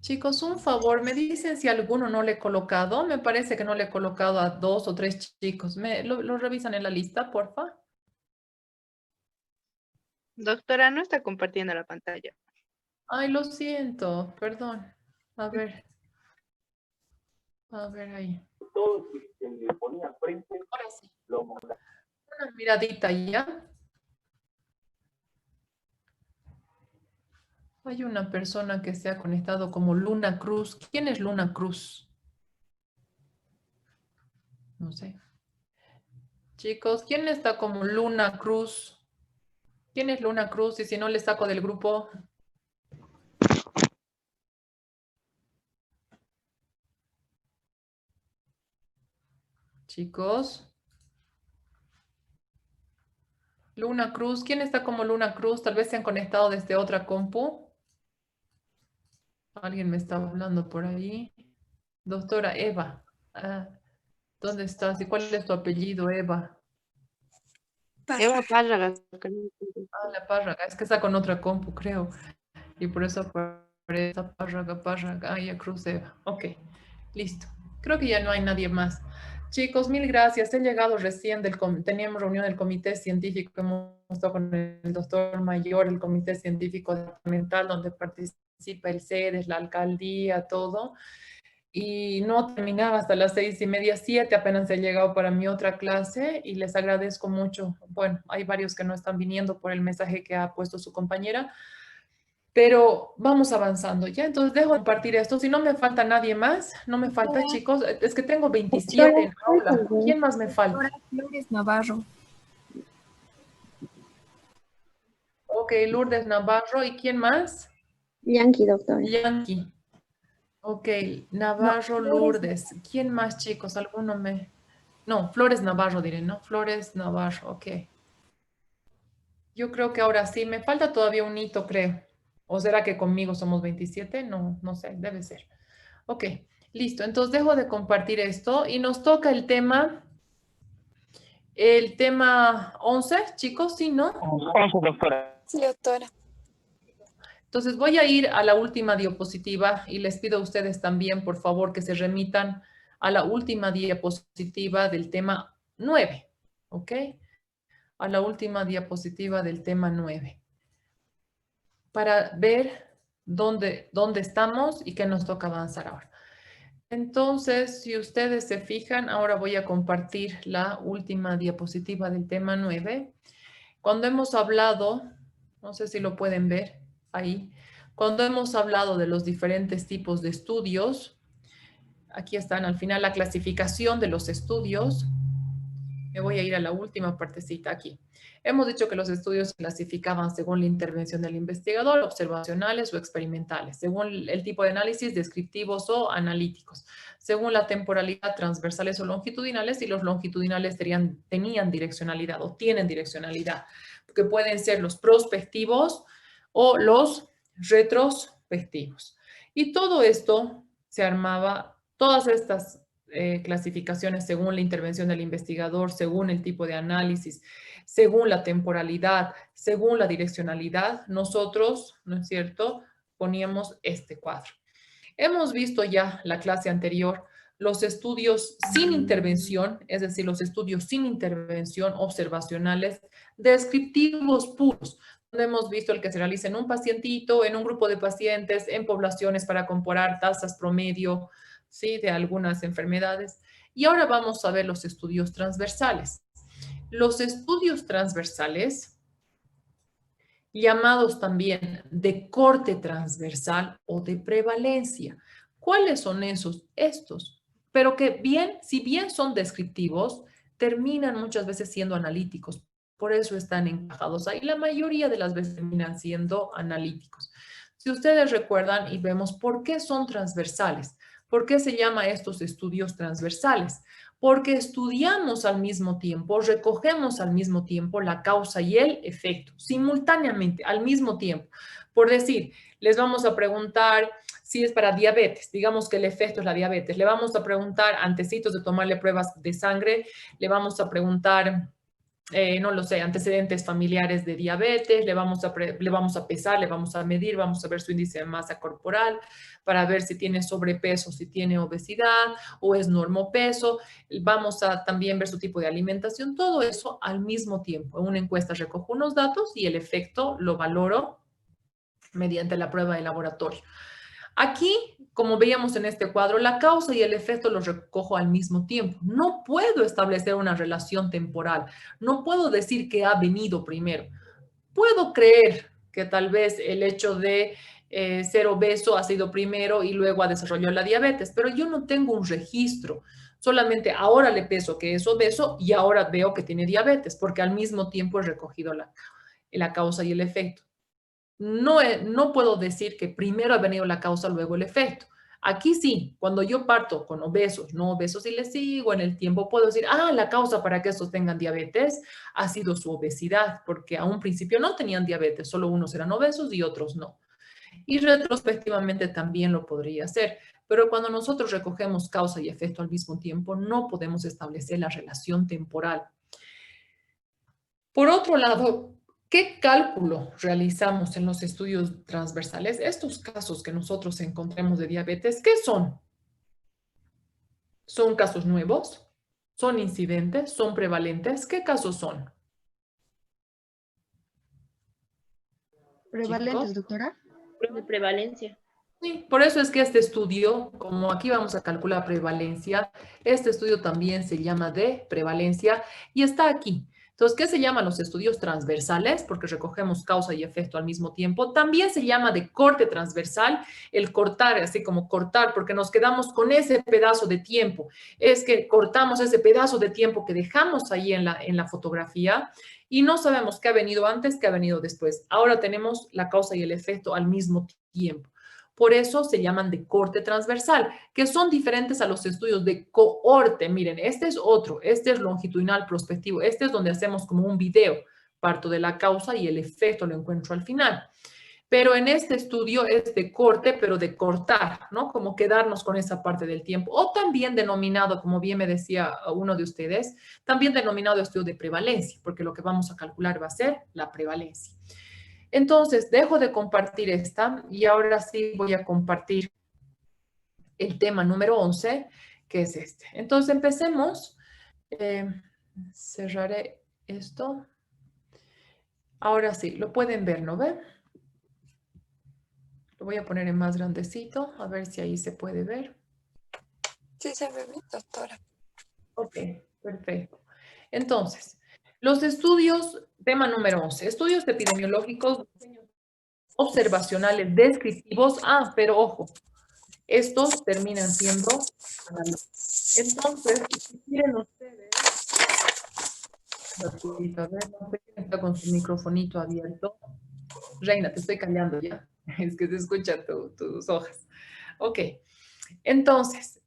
Chicos, un favor, me dicen si alguno no le he colocado. Me parece que no le he colocado a dos o tres chicos. ¿Lo revisan en la lista, porfa? Doctora, no está compartiendo la pantalla. Ay, lo siento, perdón. A ver ahí. Todo se le ponía frente. Ahora sí. Una miradita ya. Hay una persona que se ha conectado como Luna Cruz. ¿Quién es Luna Cruz? No sé. Chicos, ¿quién está como Luna Cruz? ¿Quién es Luna Cruz? Y si no, le saco del grupo. Chicos. Luna Cruz. ¿Quién está como Luna Cruz? Tal vez se han conectado desde otra compu. Alguien me está hablando por ahí. Doctora Eva. Ah, ¿dónde estás? ¿Y cuál es tu apellido, Eva? Eva Párraga. Ah, la Párraga. Es que está con otra compu, creo. Y por eso aparece Párraga, Párraga. Ah, ya Cruz Eva. Ok, listo. Creo que ya no hay nadie más. Chicos, mil gracias. He llegado recién teníamos reunión del comité científico. Hemos estado con el doctor Mayor, el comité científico departamental, donde participa el CEDES, la alcaldía, todo. Y no terminaba hasta las 6:30, 7, apenas he llegado para mi otra clase y les agradezco mucho. Bueno, hay varios que no están viniendo por el mensaje que ha puesto su compañera, pero vamos avanzando, ¿ya? Entonces dejo de compartir esto. Si no me falta nadie más, no me falta, chicos, es que tengo 27 Doctora, en aula. ¿Quién más me doctora falta? Flores Navarro. Ok, Lourdes Navarro. ¿Y quién más? Yankee, doctora. Yankee. Ok, No, Navarro, Flores Lourdes. ¿Quién más, chicos? ¿Alguno me...? No, Flores Navarro diré, ¿no? Flores Navarro, ok. Yo creo que ahora sí, me falta todavía un hito, creo. ¿O será que conmigo somos 27? No, no sé, debe ser. Ok, listo. Entonces dejo de compartir esto y nos toca el tema 11, chicos, ¿sí, no? Sí, doctora. Entonces voy a ir a la última diapositiva y les pido a ustedes también, por favor, que se remitan a la última diapositiva del tema 9, ¿ok? A la última diapositiva del tema 9, para ver dónde estamos y qué nos toca avanzar ahora. Entonces, si ustedes se fijan, ahora voy a compartir la última diapositiva del tema 9. Cuando hemos hablado, no sé si lo pueden ver ahí, cuando hemos hablado de los diferentes tipos de estudios, aquí están al final la clasificación de los estudios. Me voy a ir a la última partecita aquí. Hemos dicho que los estudios se clasificaban según la intervención del investigador, observacionales o experimentales, según el tipo de análisis, descriptivos o analíticos, según la temporalidad, transversales o longitudinales, y los longitudinales tenían direccionalidad o tienen direccionalidad, que pueden ser los prospectivos o los retrospectivos. Y todo esto se armaba, todas estas clasificaciones según la intervención del investigador, según el tipo de análisis, según la temporalidad, según la direccionalidad, nosotros, ¿no es cierto?, poníamos este cuadro. Hemos visto ya la clase anterior los estudios sin intervención, es decir, los estudios sin intervención observacionales, descriptivos puros, donde hemos visto el que se realiza en un pacientito, en un grupo de pacientes, en poblaciones para comparar tasas promedio, ¿sí?, de algunas enfermedades. Y ahora vamos a ver los estudios transversales. Los estudios transversales, llamados también de corte transversal o de prevalencia. ¿Cuáles son esos? Estos, pero que bien, si bien son descriptivos, terminan muchas veces siendo analíticos. Por eso están encajados ahí. La mayoría de las veces terminan siendo analíticos. Si ustedes recuerdan y vemos por qué son transversales, ¿por qué se llama estos estudios transversales? Porque estudiamos al mismo tiempo, recogemos al mismo tiempo la causa y el efecto, simultáneamente, al mismo tiempo. Por decir, les vamos a preguntar si es para diabetes, digamos que el efecto es la diabetes, le vamos a preguntar antecitos de tomarle pruebas de sangre, le vamos a preguntar no lo sé, antecedentes familiares de diabetes, le vamos a pesar, le vamos a medir, vamos a ver su índice de masa corporal para ver si tiene sobrepeso, si tiene obesidad o es normopeso. Vamos a también ver su tipo de alimentación, todo eso al mismo tiempo. En una encuesta recojo unos datos y el efecto lo valoro mediante la prueba de laboratorio. Aquí, como veíamos en este cuadro, la causa y el efecto los recojo al mismo tiempo. No puedo establecer una relación temporal. No puedo decir que ha venido primero. Puedo creer que tal vez el hecho de ser obeso ha sido primero y luego ha desarrollado la diabetes, pero yo no tengo un registro. Solamente ahora le peso que es obeso y ahora veo que tiene diabetes, porque al mismo tiempo he recogido la causa y el efecto. No puedo decir que primero ha venido la causa, luego el efecto. Aquí sí, cuando yo parto con obesos, no obesos y les sigo en el tiempo, puedo decir, la causa para que estos tengan diabetes ha sido su obesidad, porque a un principio no tenían diabetes, solo unos eran obesos y otros no. Y retrospectivamente también lo podría hacer, pero cuando nosotros recogemos causa y efecto al mismo tiempo, no podemos establecer la relación temporal. Por otro lado, ¿qué cálculo realizamos en los estudios transversales? Estos casos que nosotros encontremos de diabetes, ¿qué son? ¿Son casos nuevos? ¿Son incidentes? ¿Son prevalentes? ¿Qué casos son? ¿Prevalentes, Chicos. doctora? De prevalencia. Sí, por eso es que este estudio, como aquí vamos a calcular prevalencia, este estudio también se llama de prevalencia y está aquí. Entonces, ¿qué se llaman los estudios transversales? Porque recogemos causa y efecto al mismo tiempo. También se llama de corte transversal, el cortar, así como cortar, porque nos quedamos con ese pedazo de tiempo. Es que cortamos ese pedazo de tiempo que dejamos ahí en la fotografía y no sabemos qué ha venido antes, qué ha venido después. Ahora tenemos la causa y el efecto al mismo tiempo. Por eso se llaman de corte transversal, que son diferentes a los estudios de cohorte. Miren, este es otro, este es longitudinal prospectivo, este es donde hacemos como un video, parto de la causa y el efecto lo encuentro al final. Pero en este estudio es de corte, pero de cortar, ¿no? Como quedarnos con esa parte del tiempo. O también denominado, como bien me decía uno de ustedes, también denominado estudio de prevalencia, porque lo que vamos a calcular va a ser la prevalencia. Entonces, dejo de compartir esta y ahora sí voy a compartir el tema número 11, que es este. Entonces, empecemos. Cerraré esto. Ahora sí, lo pueden ver, ¿no ven? Lo voy a poner en más grandecito, a ver si ahí se puede ver. Sí, se ve bien, doctora. Ok, perfecto. Entonces, los estudios, tema número 11, estudios epidemiológicos observacionales descriptivos. Pero ojo, estos terminan siendo análogos. Entonces, si quieren ustedes, a ver, no sé quién está con su microfonito abierto. Reina, te estoy cambiando ya. Es que se escuchan tus hojas. Ok, entonces,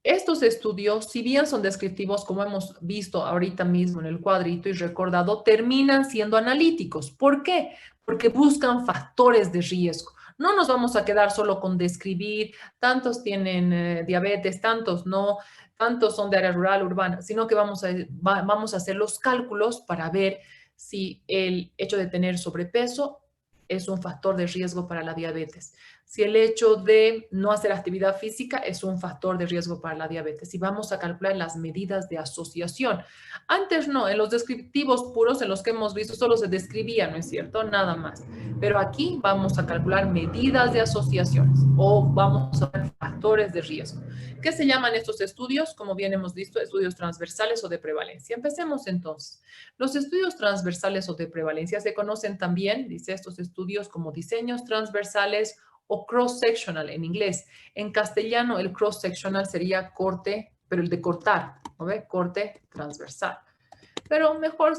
estos estudios, si bien son descriptivos, como hemos visto ahorita mismo en el cuadrito y recordado, terminan siendo analíticos. ¿Por qué? Porque buscan factores de riesgo. No nos vamos a quedar solo con describir, tantos tienen diabetes, tantos no, tantos son de área rural, urbana, sino que vamos a hacer los cálculos para ver si el hecho de tener sobrepeso es un factor de riesgo para la diabetes. Si el hecho de no hacer actividad física es un factor de riesgo para la diabetes. Y vamos a calcular las medidas de asociación. Antes no, en los descriptivos puros en los que hemos visto solo se describía, ¿no es cierto? Nada más. Pero aquí vamos a calcular medidas de asociaciones o vamos a ver factores de riesgo. ¿Qué se llaman estos estudios? Como bien hemos visto, estudios transversales o de prevalencia. Empecemos entonces. Los estudios transversales o de prevalencia se conocen también, dice estos estudios, como diseños transversales o cross-sectional en inglés. En castellano el cross-sectional sería corte, pero el de cortar, ¿no ve? Corte transversal. Pero mejor,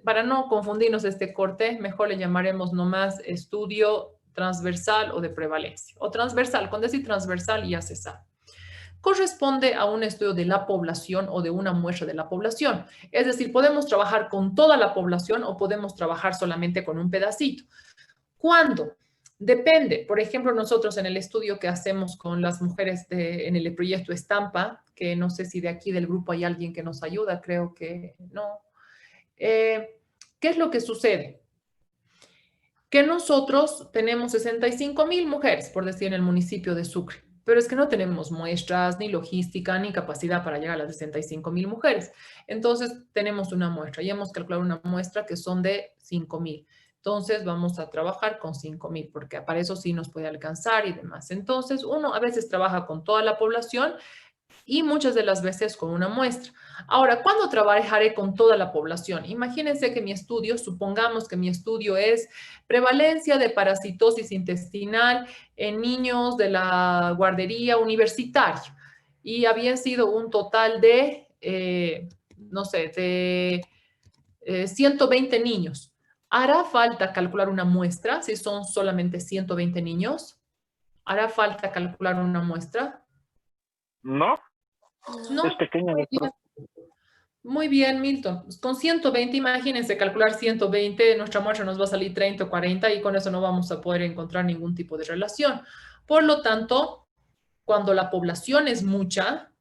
para no confundirnos este corte, mejor le llamaremos nomás estudio transversal o de prevalencia. O transversal, con decir transversal ya se sabe. Corresponde a un estudio de la población o de una muestra de la población. Es decir, podemos trabajar con toda la población o podemos trabajar solamente con un pedacito. ¿Cuándo? Depende. Por ejemplo, nosotros en el estudio que hacemos con las mujeres en el proyecto Estampa, que no sé si de aquí del grupo hay alguien que nos ayuda, creo que no. ¿Qué es lo que sucede? Que nosotros tenemos 65,000 mujeres, por decir, en el municipio de Sucre, pero es que no tenemos muestras, ni logística, ni capacidad para llegar a las 65,000 mujeres. Entonces, tenemos una muestra y hemos calculado una muestra que son de 5,000. Entonces, vamos a trabajar con 5,000, porque para eso sí nos puede alcanzar y demás. Entonces, uno a veces trabaja con toda la población y muchas de las veces con una muestra. Ahora, ¿cuándo trabajaré con toda la población? Imagínense que mi estudio, supongamos que mi estudio es prevalencia de parasitosis intestinal en niños de la guardería universitaria y habían sido un total de, no sé, de 120 niños. ¿Hará falta calcular una muestra si son solamente 120 niños? ¿Hará falta calcular una muestra? No, No. es pequeña, Muy bien. doctor. Muy bien, Milton. Pues con 120, imagínense, calcular 120, nuestra muestra nos va a salir 30 o 40 y con eso no vamos a poder encontrar ningún tipo de relación. Por lo tanto, cuando la población es mucha,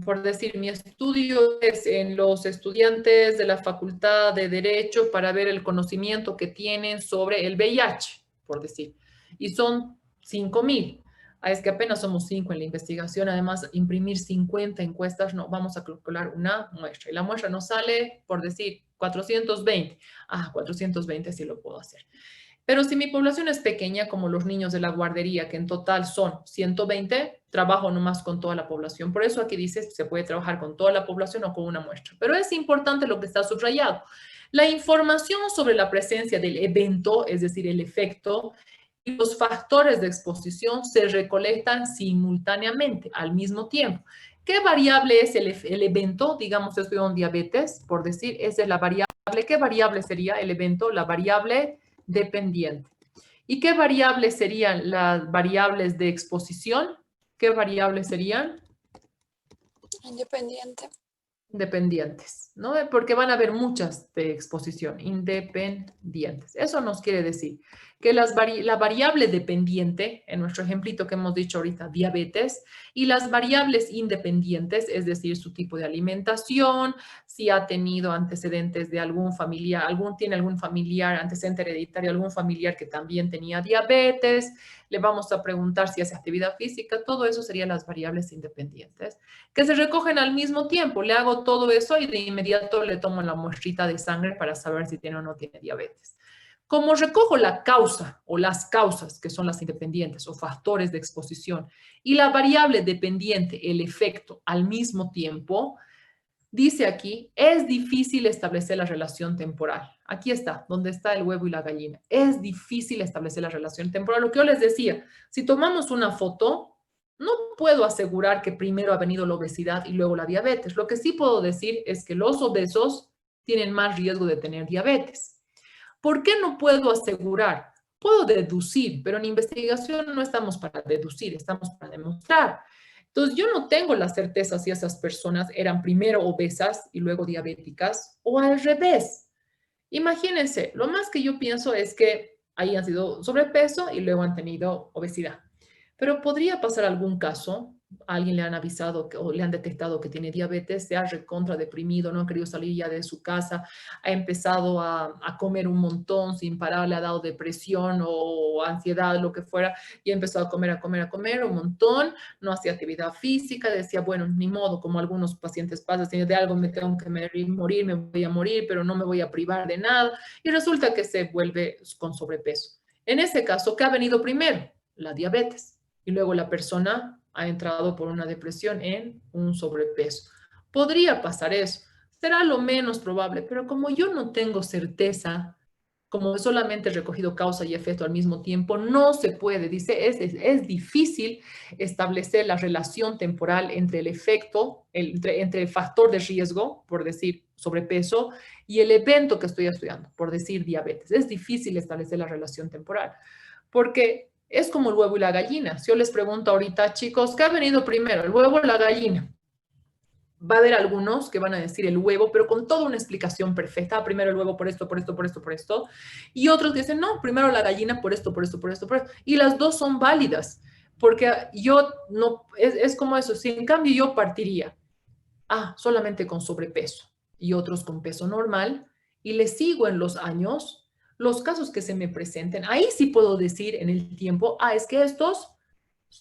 por decir, mi estudio es en los estudiantes de la Facultad de Derecho para ver el conocimiento que tienen sobre el VIH, por decir, y son 5,000. Es que apenas somos 5 en la investigación, además imprimir 50 encuestas, no, vamos a calcular una muestra. Y la muestra nos sale, por decir, 420. 420 sí lo puedo hacer. Pero si mi población es pequeña, como los niños de la guardería, que en total son 120, trabajo nomás con toda la población. Por eso aquí dice, se puede trabajar con toda la población o con una muestra. Pero es importante lo que está subrayado. La información sobre la presencia del evento, es decir, el efecto, y los factores de exposición se recolectan simultáneamente, al mismo tiempo. ¿Qué variable es el evento? Digamos, estoy con diabetes, por decir, esa es la variable. ¿Qué variable sería el evento? La variable dependiente. ¿Y qué variables serían las variables de exposición? ¿Qué variables serían? Independiente. Dependientes, ¿no? Porque van a haber muchas de exposición, independientes. Eso nos quiere decir que la variable dependiente, en nuestro ejemplito que hemos dicho ahorita, diabetes, y las variables independientes, es decir, su tipo de alimentación, si ha tenido antecedentes de algún familiar, tiene algún familiar, antecedente hereditario, algún familiar que también tenía diabetes, le vamos a preguntar si hace actividad física, todo eso serían las variables independientes, que se recogen al mismo tiempo. Le hago todo eso y de inmediato le tomo la muestrita de sangre para saber si tiene o no tiene diabetes. Como recojo la causa o las causas, que son las independientes o factores de exposición, y la variable dependiente, el efecto, al mismo tiempo, dice aquí, es difícil establecer la relación temporal. Aquí está, donde está el huevo y la gallina. Es difícil establecer la relación temporal. Lo que yo les decía, si tomamos una foto, no puedo asegurar que primero ha venido la obesidad y luego la diabetes. Lo que sí puedo decir es que los obesos tienen más riesgo de tener diabetes. ¿Por qué no puedo asegurar? Puedo deducir, pero en investigación no estamos para deducir, estamos para demostrar. Entonces, yo no tengo la certeza si esas personas eran primero obesas y luego diabéticas o al revés. Imagínense, lo más que yo pienso es que ahí han sido sobrepeso y luego han tenido obesidad. Pero podría pasar algún caso, a alguien le han avisado o le han detectado que tiene diabetes, se ha recontra deprimido, no ha querido salir ya de su casa, ha empezado a comer un montón sin parar, le ha dado depresión o ansiedad, lo que fuera, y ha empezado a comer un montón, no hacía actividad física, decía, bueno, ni modo, como algunos pacientes pasan, si de algo me tengo que morir, me voy a morir, pero no me voy a privar de nada, y resulta que se vuelve con sobrepeso. En ese caso, ¿qué ha venido primero? La diabetes. Y luego la persona ha entrado por una depresión en un sobrepeso. Podría pasar eso. Será lo menos probable, pero como yo no tengo certeza, como solamente he recogido causa y efecto al mismo tiempo, no se puede. Dice, es difícil establecer la relación temporal entre el efecto, entre el factor de riesgo, por decir sobrepeso, y el evento que estoy estudiando, por decir diabetes. Es difícil establecer la relación temporal, porque es como el huevo y la gallina. Si yo les pregunto ahorita, chicos, ¿qué ha venido primero, el huevo o la gallina? Va a haber algunos que van a decir el huevo, pero con toda una explicación perfecta. Primero el huevo por esto, por esto, por esto, por esto. Y otros que dicen, no, primero la gallina por esto, por esto, por esto, por esto. Y las dos son válidas, porque yo no, es como eso. Si en cambio yo partiría, solamente con sobrepeso, y otros con peso normal, y les sigo en los años, los casos que se me presenten, ahí sí puedo decir en el tiempo, es que estos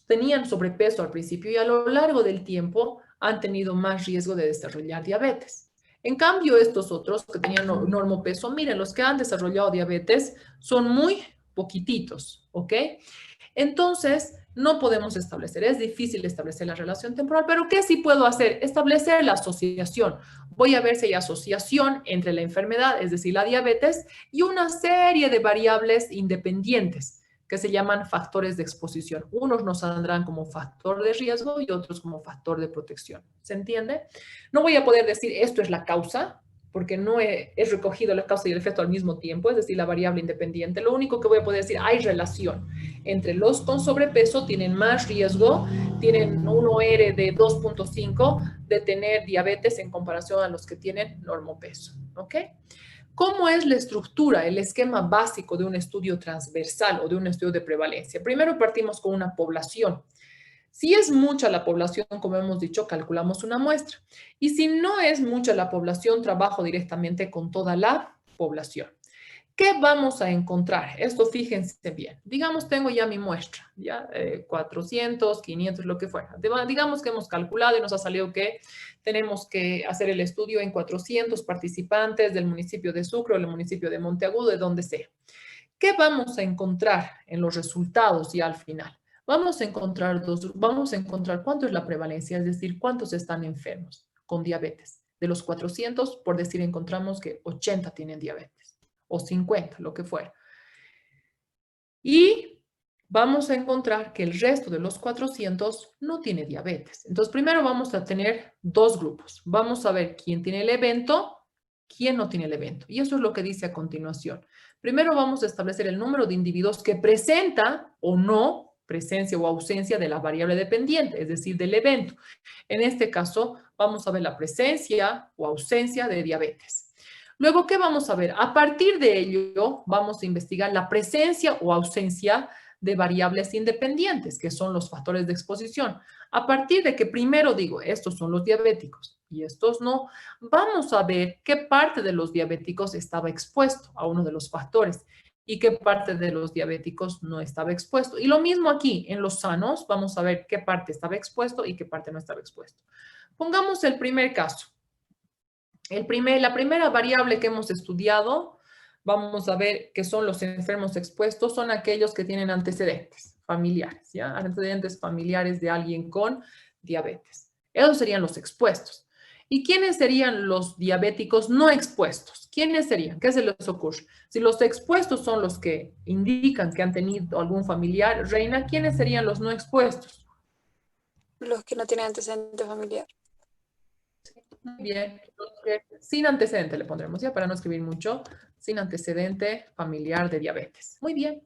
tenían sobrepeso al principio y a lo largo del tiempo han tenido más riesgo de desarrollar diabetes. En cambio, estos otros que tenían normopeso, miren, los que han desarrollado diabetes son muy poquititos, ¿ok? Entonces, no podemos establecer, es difícil establecer la relación temporal, pero ¿qué sí puedo hacer? Establecer la asociación. Voy a ver si hay asociación entre la enfermedad, es decir, la diabetes, y una serie de variables independientes que se llaman factores de exposición. Unos nos saldrán como factor de riesgo y otros como factor de protección. ¿Se entiende? No voy a poder decir esto es la causa, porque no he recogido la causa y el efecto al mismo tiempo, es decir, la variable independiente. Lo único que voy a poder decir, hay relación entre los con sobrepeso, tienen más riesgo, tienen un OR de 2.5 de tener diabetes en comparación a los que tienen normopeso, ¿ok? ¿Cómo es la estructura, el esquema básico de un estudio transversal o de un estudio de prevalencia? Primero partimos con una población. Si es mucha la población, como hemos dicho, calculamos una muestra. Y si no es mucha la población, trabajo directamente con toda la población. ¿Qué vamos a encontrar? Esto fíjense bien. Digamos, tengo ya mi muestra, ya 400, 500, lo que fuera. Digamos que hemos calculado y nos ha salido que tenemos que hacer el estudio en 400 participantes del municipio de Sucre o del municipio de Monteagudo, de donde sea. ¿Qué vamos a encontrar en los resultados ya al final? Vamos a encontrar cuánto es la prevalencia, es decir, cuántos están enfermos con diabetes. De los 400, por decir, encontramos que 80 tienen diabetes o 50, lo que fuera. Y vamos a encontrar que el resto de los 400 no tiene diabetes. Entonces, primero vamos a tener dos grupos. Vamos a ver quién tiene el evento, quién no tiene el evento. Y eso es lo que dice a continuación. Primero vamos a establecer el número de individuos que presenta o no presencia o ausencia de la variable dependiente, es decir, del evento. En este caso, vamos a ver la presencia o ausencia de diabetes. Luego, ¿qué vamos a ver? A partir de ello, vamos a investigar la presencia o ausencia de variables independientes, que son los factores de exposición. A partir de que primero digo, estos son los diabéticos y estos no, vamos a ver qué parte de los diabéticos estaba expuesto a uno de los factores y qué parte de los diabéticos no estaba expuesto. Y lo mismo aquí, en los sanos, vamos a ver qué parte estaba expuesto y qué parte no estaba expuesto. Pongamos el primer caso. La primera variable que hemos estudiado, vamos a ver que son los enfermos expuestos, son aquellos que tienen antecedentes familiares, ¿ya? Antecedentes familiares de alguien con diabetes. Esos serían los expuestos. ¿Y quiénes serían los diabéticos no expuestos? ¿Quiénes serían? ¿Qué se les ocurre? Si los expuestos son los que indican que han tenido algún familiar, Reina, ¿quiénes serían los no expuestos? Los que no tienen antecedente familiar. Muy bien. Sin antecedente le pondremos, ya para no escribir mucho. Sin antecedente familiar de diabetes. Muy bien.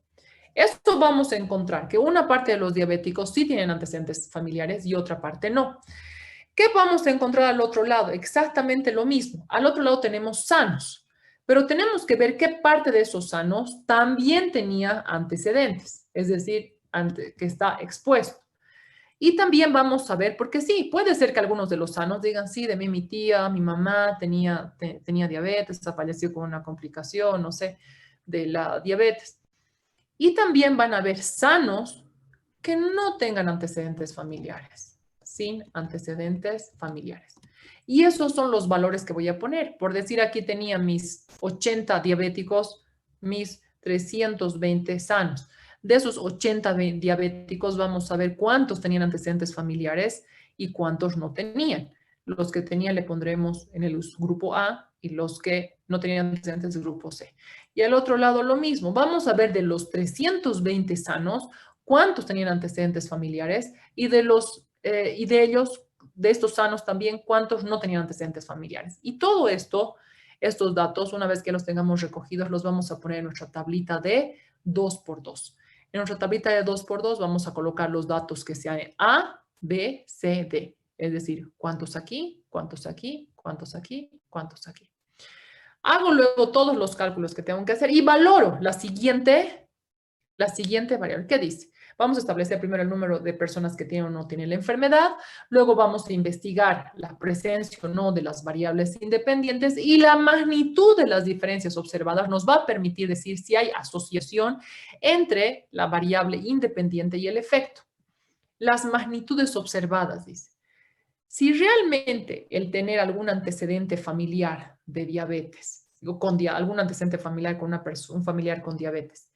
Esto vamos a encontrar que una parte de los diabéticos sí tienen antecedentes familiares y otra parte no. ¿Qué vamos a encontrar al otro lado? Exactamente lo mismo. Al otro lado tenemos sanos, pero tenemos que ver qué parte de esos sanos también tenía antecedentes, es decir, que está expuesto. Y también vamos a ver, porque sí, puede ser que algunos de los sanos digan, sí, de mí mi tía, mi mamá tenía diabetes, falleció con una complicación, no sé, de la diabetes. Y también van a haber sanos que no tengan antecedentes familiares, sin antecedentes familiares. Y esos son los valores que voy a poner. Por decir, aquí tenía mis 80 diabéticos, mis 320 sanos. De esos 80 diabéticos vamos a ver cuántos tenían antecedentes familiares y cuántos no tenían. Los que tenían le pondremos en el grupo A y los que no tenían antecedentes del grupo C. Y al otro lado lo mismo. Vamos a ver de los 320 sanos cuántos tenían antecedentes familiares y de ellos, de estos sanos también, cuántos no tenían antecedentes familiares. Y todo esto, estos datos, una vez que los tengamos recogidos, los vamos a poner en nuestra tablita de 2x2. En nuestra tablita de 2x2 vamos a colocar los datos que sean A, B, C, D. Es decir, cuántos aquí, cuántos aquí, cuántos aquí, cuántos aquí. Hago luego todos los cálculos que tengo que hacer y valoro la siguiente la siguiente variable. ¿Qué dice? Vamos a establecer primero el número de personas que tienen o no tienen la enfermedad, luego vamos a investigar la presencia o no de las variables independientes y la magnitud de las diferencias observadas nos va a permitir decir si hay asociación entre la variable independiente y el efecto. Las magnitudes observadas, dice. Si realmente el tener algún antecedente familiar de diabetes, o con algún antecedente familiar con un familiar con diabetes,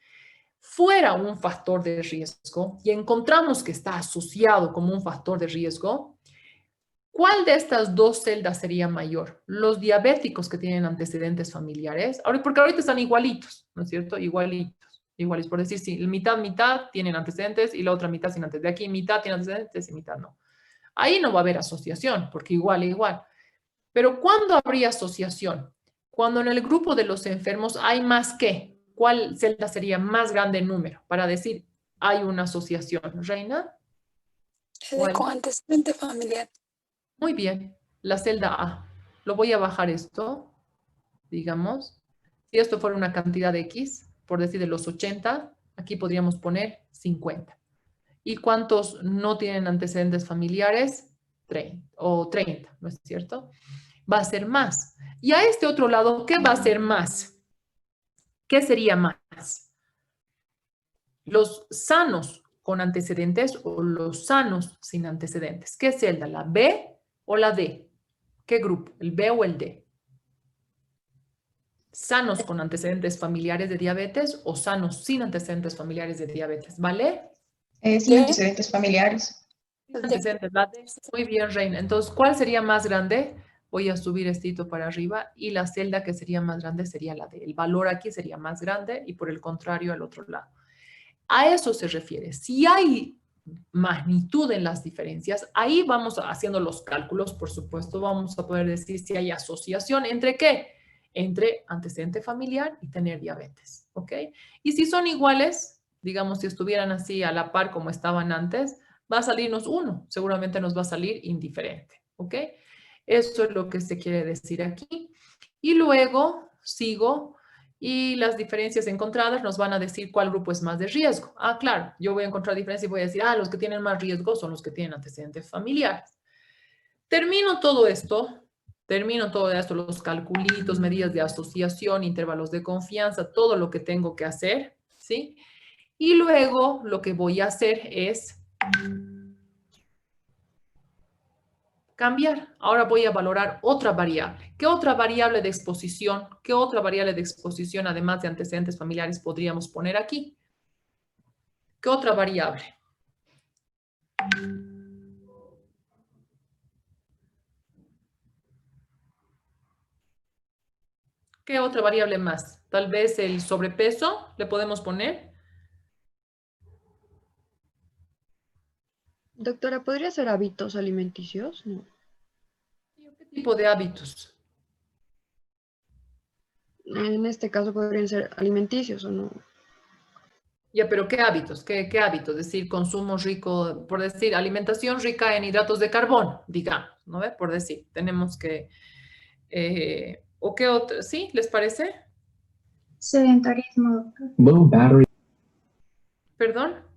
fuera un factor de riesgo y encontramos que está asociado como un factor de riesgo, ¿cuál de estas dos celdas sería mayor? Los diabéticos que tienen antecedentes familiares, porque ahorita están igualitos, ¿no es cierto? Igualitos, por decir, sí, mitad tienen antecedentes y la otra mitad sin antecedentes. De aquí mitad tiene antecedentes y mitad no. Ahí no va a haber asociación, porque igual. Pero ¿cuándo habría asociación? Cuando en el grupo de los enfermos hay más que. ¿Cuál celda sería más grande en número? Para decir, hay una asociación. ¿Reina? Con antecedente familiar. Muy bien. La celda A. Lo voy a bajar esto, digamos. Si esto fuera una cantidad de X, por decir de los 80, aquí podríamos poner 50. ¿Y cuántos no tienen antecedentes familiares? 30, ¿no es cierto? Va a ser más. Y a este otro lado, ¿qué va a ser más? ¿Qué sería más? ¿Los sanos con antecedentes o los sanos sin antecedentes? ¿Qué celda? ¿La B o la D? ¿Qué grupo? ¿El B o el D? ¿Sanos con antecedentes familiares de diabetes o sanos sin antecedentes familiares de diabetes? ¿Vale? Sin antecedentes familiares. Antecedentes, la D. Muy bien, Reina. Entonces, ¿cuál sería más grande? Voy a subir esto para arriba y la celda que sería más grande sería la D. El valor aquí sería más grande y por el contrario al otro lado. A eso se refiere. Si hay magnitud en las diferencias, ahí vamos haciendo los cálculos, por supuesto, vamos a poder decir si hay asociación entre qué, entre antecedente familiar y tener diabetes, ¿ok? Y si son iguales, digamos, si estuvieran así a la par como estaban antes, va a salirnos uno, seguramente nos va a salir indiferente, ¿ok? Eso es lo que se quiere decir aquí. Y luego sigo y las diferencias encontradas nos van a decir cuál grupo es más de riesgo. Ah, claro, yo voy a encontrar diferencias y voy a decir, los que tienen más riesgo son los que tienen antecedentes familiares. Termino todo esto, los calculitos, medidas de asociación, intervalos de confianza, todo lo que tengo que hacer, ¿sí? Y luego lo que voy a hacer es cambiar. Ahora voy a valorar otra variable. ¿Qué otra variable de exposición? ¿Qué otra variable de exposición, además de antecedentes familiares, podríamos poner aquí? ¿Qué otra variable? ¿Qué otra variable más? Tal vez el sobrepeso le podemos poner. Doctora, ¿podría ser hábitos alimenticios? No. ¿Qué tipo de hábitos? En este caso podrían ser alimenticios o no. Ya, pero ¿qué hábitos? ¿Qué hábitos? Es decir, consumo rico, por decir, alimentación rica en hidratos de carbono, digamos, ¿no ve? Por decir, tenemos que... ¿o qué otro? ¿Sí? ¿Les parece? Sedentarismo, doctora. Low battery. ¿Perdón?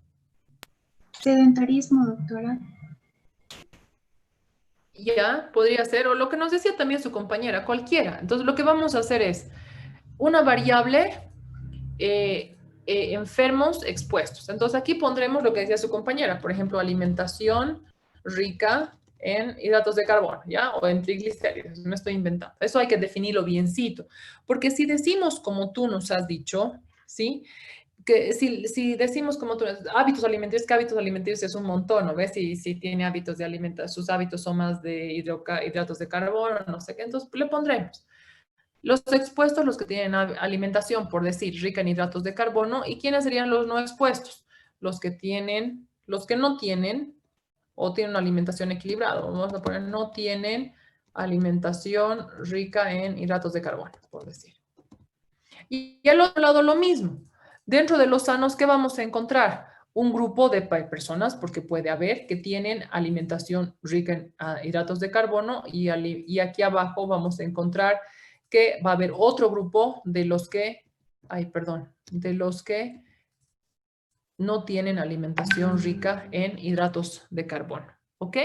Sedentarismo, doctora. Ya, podría ser, o lo que nos decía también su compañera, cualquiera. Entonces, lo que vamos a hacer es una variable enfermos expuestos. Entonces, aquí pondremos lo que decía su compañera, por ejemplo, alimentación rica en hidratos de carbono, ¿ya? O en triglicéridos, no estoy inventando. Eso hay que definirlo biencito, porque si decimos como tú nos has dicho, ¿sí? Que si decimos como tú, hábitos alimenticios, que hábitos alimenticios es un montón, ¿no ves? Si tiene hábitos de alimentación, sus hábitos son más de hidratos de carbono, no sé qué, entonces le pondremos. Los expuestos, los que tienen alimentación, por decir, rica en hidratos de carbono, ¿y quiénes serían los no expuestos? Los que no tienen o tienen una alimentación equilibrada. Vamos a poner, no tienen alimentación rica en hidratos de carbono, por decir. Y al otro lado lo mismo. Dentro de los sanos, ¿qué vamos a encontrar? Un grupo de personas, porque puede haber, que tienen alimentación rica en hidratos de carbono y aquí abajo vamos a encontrar que va a haber otro grupo de los que no tienen alimentación rica en hidratos de carbono. ¿Ok?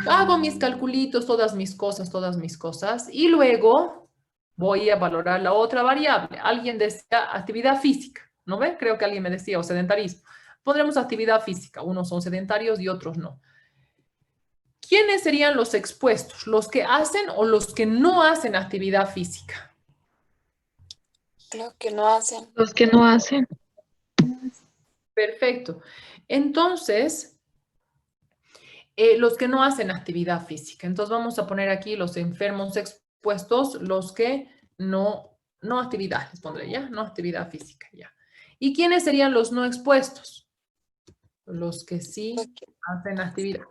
Hago mis calculitos, todas mis cosas, y luego voy a valorar la otra variable. Alguien decía actividad física, ¿no ve? Creo que alguien me decía, o sedentarismo. Pondremos actividad física, unos son sedentarios y otros no. ¿Quiénes serían los expuestos? ¿Los que hacen o los que no hacen actividad física? Creo que no hacen. Los que no hacen. Perfecto. Entonces, los que no hacen actividad física. Entonces vamos a poner aquí los enfermos expuestos, los que no actividad, les pondré ya, no actividad física ya. ¿Y quiénes serían los no expuestos? Los que sí hacen actividad.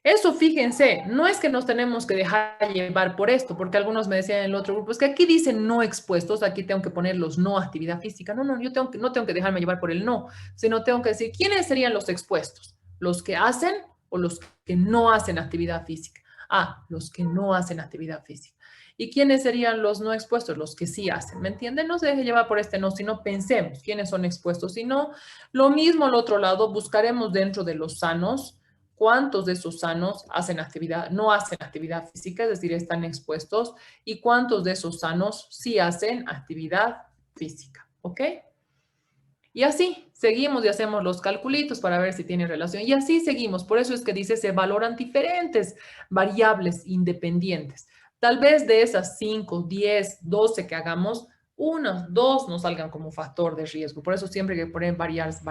Eso, fíjense, no es que nos tenemos que dejar llevar por esto, porque algunos me decían en el otro grupo, es que aquí dicen no expuestos, aquí tengo que poner los no actividad física. No, yo no tengo que dejarme llevar por el no, sino tengo que decir, ¿quiénes serían los expuestos? ¿Los que hacen o los que no hacen actividad física? Ah, los que no hacen actividad física. ¿Y quiénes serían los no expuestos? Los que sí hacen, ¿me entienden? No se deje llevar por este no, sino pensemos quiénes son expuestos. Si no, lo mismo al otro lado, buscaremos dentro de los sanos, cuántos de esos sanos hacen actividad, no hacen actividad física, es decir, están expuestos, y cuántos de esos sanos sí hacen actividad física, ¿ok? Y así seguimos y hacemos los calculitos para ver si tiene relación. Y así seguimos. Por eso es que dice, se valoran diferentes variables independientes. Tal vez de esas 5, 10, 12 que hagamos, 1, 2 nos salgan como factor de riesgo. Por eso siempre hay que poner variables.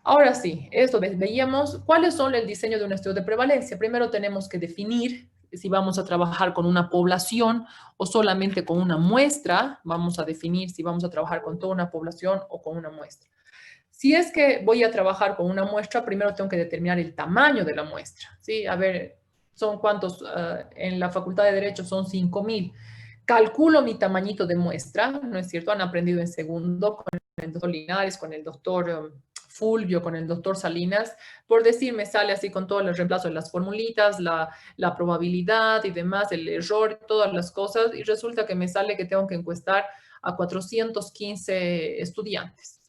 Ahora sí, esto veíamos cuáles son el diseño de un estudio de prevalencia. Primero tenemos que definir si vamos a trabajar con una población o solamente con una muestra. Vamos a definir si vamos a trabajar con toda una población o con una muestra. Si es que voy a trabajar con una muestra, primero tengo que determinar el tamaño de la muestra. ¿Sí? A ver, ¿son cuántos? En la Facultad de Derecho son 5,000. Calculo mi tamañito de muestra, ¿no es cierto? Han aprendido en segundo con el doctor Linares, con el doctor Fulvio, con el doctor Salinas, por decir, me sale así con todo el reemplazo de las formulitas, la probabilidad y demás, el error, todas las cosas, y resulta que me sale que tengo que encuestar a 415 estudiantes.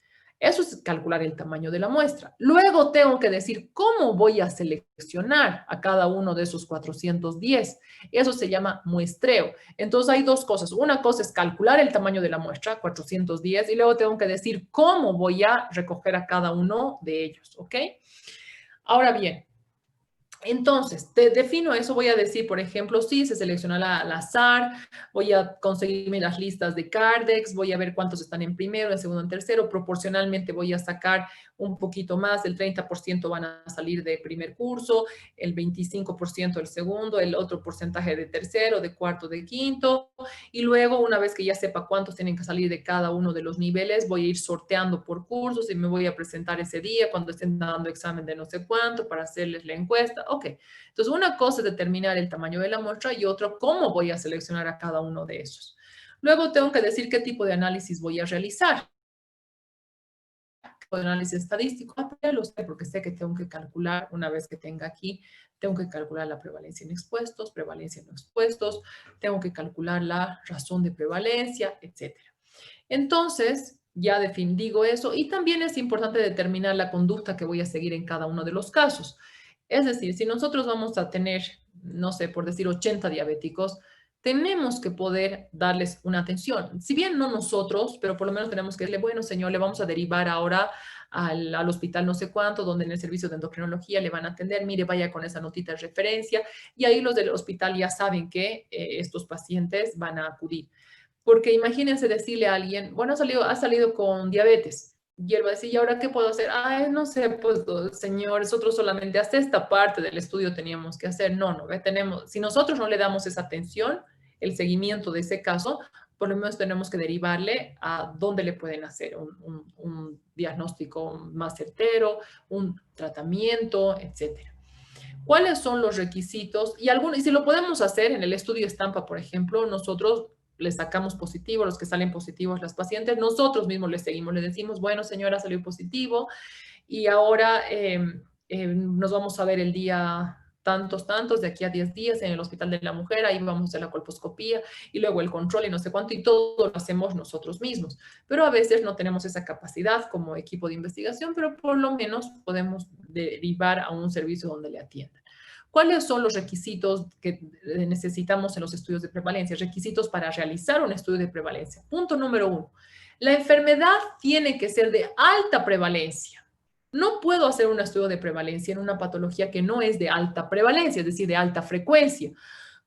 Eso es calcular el tamaño de la muestra. Luego tengo que decir cómo voy a seleccionar a cada uno de esos 410. Eso se llama muestreo. Entonces hay dos cosas. Una cosa es calcular el tamaño de la muestra, 410, y luego tengo que decir cómo voy a recoger a cada uno de ellos, ¿ok? Ahora bien, entonces, te defino eso, voy a decir, por ejemplo, si se selecciona al azar, voy a conseguirme las listas de Cardex, voy a ver cuántos están en primero, en segundo, en tercero, proporcionalmente voy a sacar un poquito más, el 30% van a salir de primer curso, el 25% del segundo, el otro porcentaje de tercero, de cuarto, de quinto, y luego una vez que ya sepa cuántos tienen que salir de cada uno de los niveles, voy a ir sorteando por cursos y me voy a presentar ese día cuando estén dando examen de no sé cuánto para hacerles la encuesta. Ok, entonces una cosa es determinar el tamaño de la muestra y otro cómo voy a seleccionar a cada uno de esos. Luego tengo que decir qué tipo de análisis voy a realizar. De análisis estadístico, lo sé porque sé que tengo que calcular, una vez que tenga aquí, tengo que calcular la prevalencia en expuestos, prevalencia en no expuestos, tengo que calcular la razón de prevalencia, etc. Entonces, ya digo eso, y también es importante determinar la conducta que voy a seguir en cada uno de los casos. Es decir, si nosotros vamos a tener, no sé, por decir 80 diabéticos, tenemos que poder darles una atención. Si bien no nosotros, pero por lo menos tenemos que decirle, bueno, señor, le vamos a derivar ahora al hospital no sé cuánto, donde en el servicio de endocrinología le van a atender, mire, vaya con esa notita de referencia, y ahí los del hospital ya saben que estos pacientes van a acudir. Porque imagínense decirle a alguien, bueno, ha salido con diabetes, y él va a decir, ¿y ahora qué puedo hacer? Ay, no sé, pues, señor, nosotros solamente hasta esta parte del estudio teníamos que hacer. No, si nosotros no le damos esa atención, el seguimiento de ese caso, por lo menos tenemos que derivarle a dónde le pueden hacer un diagnóstico más certero, un tratamiento, etcétera. ¿Cuáles son los requisitos? Y si lo podemos hacer en el estudio estampa, por ejemplo, nosotros les sacamos positivo, los que salen positivos las pacientes, nosotros mismos les seguimos, les decimos, bueno, señora, salió positivo y ahora nos vamos a ver el día tantos, de aquí a 10 días en el Hospital de la Mujer, ahí vamos a hacer la colposcopía y luego el control y no sé cuánto, y todo lo hacemos nosotros mismos. Pero a veces no tenemos esa capacidad como equipo de investigación, pero por lo menos podemos derivar a un servicio donde le atiendan. ¿Cuáles son los requisitos que necesitamos en los estudios de prevalencia? Requisitos para realizar un estudio de prevalencia. Punto número 1. La enfermedad tiene que ser de alta prevalencia. No puedo hacer un estudio de prevalencia en una patología que no es de alta prevalencia, es decir, de alta frecuencia.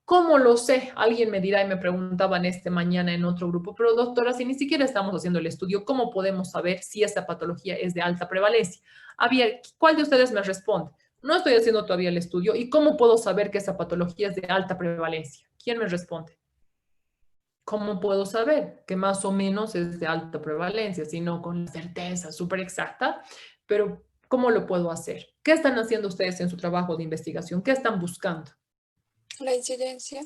¿Cómo lo sé? Alguien me dirá y me preguntaban mañana en otro grupo, pero doctora, si ni siquiera estamos haciendo el estudio, ¿cómo podemos saber si esta patología es de alta prevalencia? ¿Cuál de ustedes me responde? No estoy haciendo todavía el estudio. ¿Y cómo puedo saber que esa patología es de alta prevalencia? ¿Quién me responde? ¿Cómo puedo saber que más o menos es de alta prevalencia? Si no con la certeza súper exacta, pero ¿cómo lo puedo hacer? ¿Qué están haciendo ustedes en su trabajo de investigación? ¿Qué están buscando? La incidencia.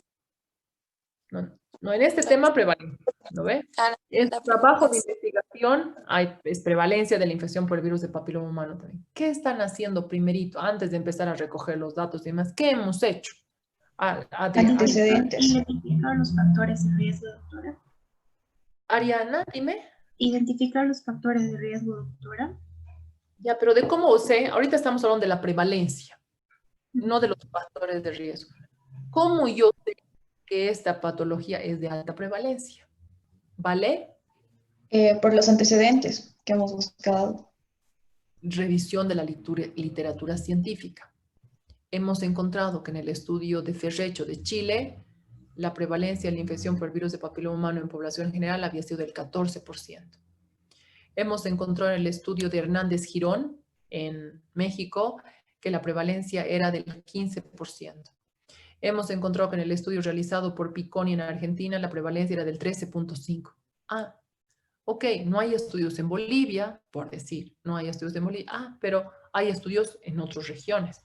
No en este tema prevalente, ¿no ve? En su trabajo de investigación es prevalencia de la infección por el virus de papiloma humano también. ¿Qué están haciendo primerito, antes de empezar a recoger los datos y demás? ¿Qué hemos hecho? Antecedentes. Identificar los factores de riesgo, doctora. Ariana, dime. Identificar los factores de riesgo, doctora. Ya, pero de cómo sé, ahorita estamos hablando de la prevalencia, no de los factores de riesgo. ¿Cómo yo sé que esta patología es de alta prevalencia? ¿Vale? Por los antecedentes que hemos buscado. Revisión de la literatura científica. Hemos encontrado que en el estudio de Ferrecho de Chile, la prevalencia de la infección por el virus de papiloma humano en población general había sido del 14%. Hemos encontrado en el estudio de Hernández Girón en México que la prevalencia era del 15%. Hemos encontrado que en el estudio realizado por Picconi en Argentina la prevalencia era del 13.5%. Ah, ok, no hay estudios en Bolivia, por decir, no hay estudios en Bolivia. Ah, pero hay estudios en otras regiones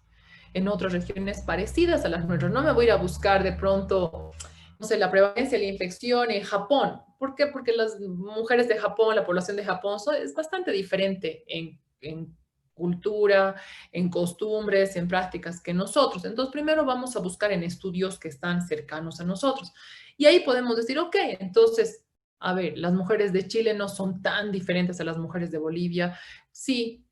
parecidas a las nuestras. No me voy a ir a buscar de pronto, no sé, la prevalencia de la infección en Japón. ¿Por qué? Porque las mujeres de Japón, la población de Japón es bastante diferente en cultura, en costumbres, en prácticas que nosotros. Entonces, primero vamos a buscar en estudios que están cercanos a nosotros. Y ahí podemos decir, ok, entonces, a ver, las mujeres de Chile no son tan diferentes a las mujeres de Bolivia. Sí,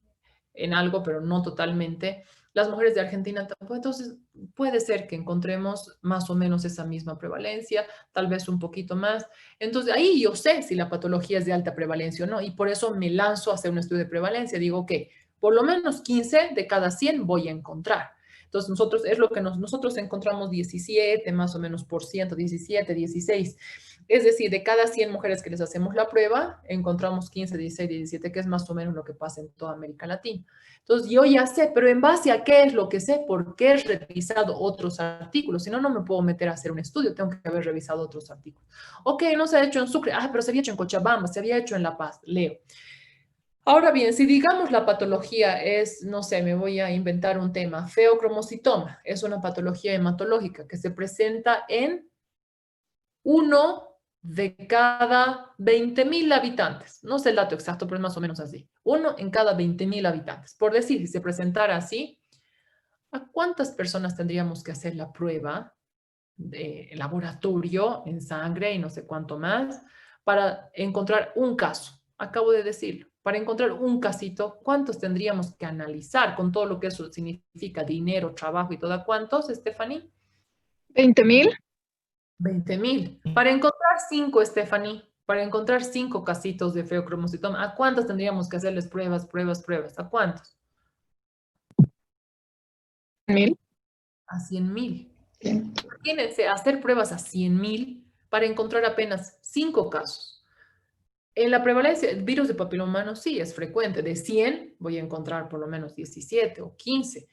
en algo, pero no totalmente. Las mujeres de Argentina tampoco. Entonces, puede ser que encontremos más o menos esa misma prevalencia, tal vez un poquito más. Entonces, ahí yo sé si la patología es de alta prevalencia o no, y por eso me lanzo a hacer un estudio de prevalencia. Digo que por lo menos 15 de cada 100 voy a encontrar. Entonces, nosotros encontramos 17 más o menos por ciento, 17, 16. Es decir, de cada 100 mujeres que les hacemos la prueba, encontramos 15, 16, 17, que es más o menos lo que pasa en toda América Latina. Entonces, yo ya sé, pero ¿en base a qué es lo que sé? Porque he revisado otros artículos. Si no, no me puedo meter a hacer un estudio. Tengo que haber revisado otros artículos. Ok, no se ha hecho en Sucre. Ah, pero se había hecho en Cochabamba, se había hecho en La Paz. Leo. Ahora bien, si digamos la patología es, no sé, me voy a inventar un tema, feocromocitoma, es una patología hematológica que se presenta en 1 de cada 20.000 habitantes. No sé el dato exacto, pero es más o menos así. 1 en cada 20.000 habitantes. Por decir, si se presentara así, ¿a cuántas personas tendríamos que hacer la prueba de laboratorio en sangre y no sé cuánto más para encontrar un caso? Acabo de decirlo. Para encontrar un casito, ¿cuántos tendríamos que analizar con todo lo que eso significa? Dinero, trabajo y todo. ¿Cuántos, Stephanie? 20.000. 20.000. Para encontrar 5, Stephanie, para encontrar 5 casitos de feocromocitoma, ¿a cuántos tendríamos que hacerles pruebas? ¿A cuántos? 1.000. A 100.000. Imagínense hacer pruebas a 100.000 para encontrar apenas 5 casos. En la prevalencia del virus de papiloma humano sí es frecuente. De 100 voy a encontrar por lo menos 17 o 15.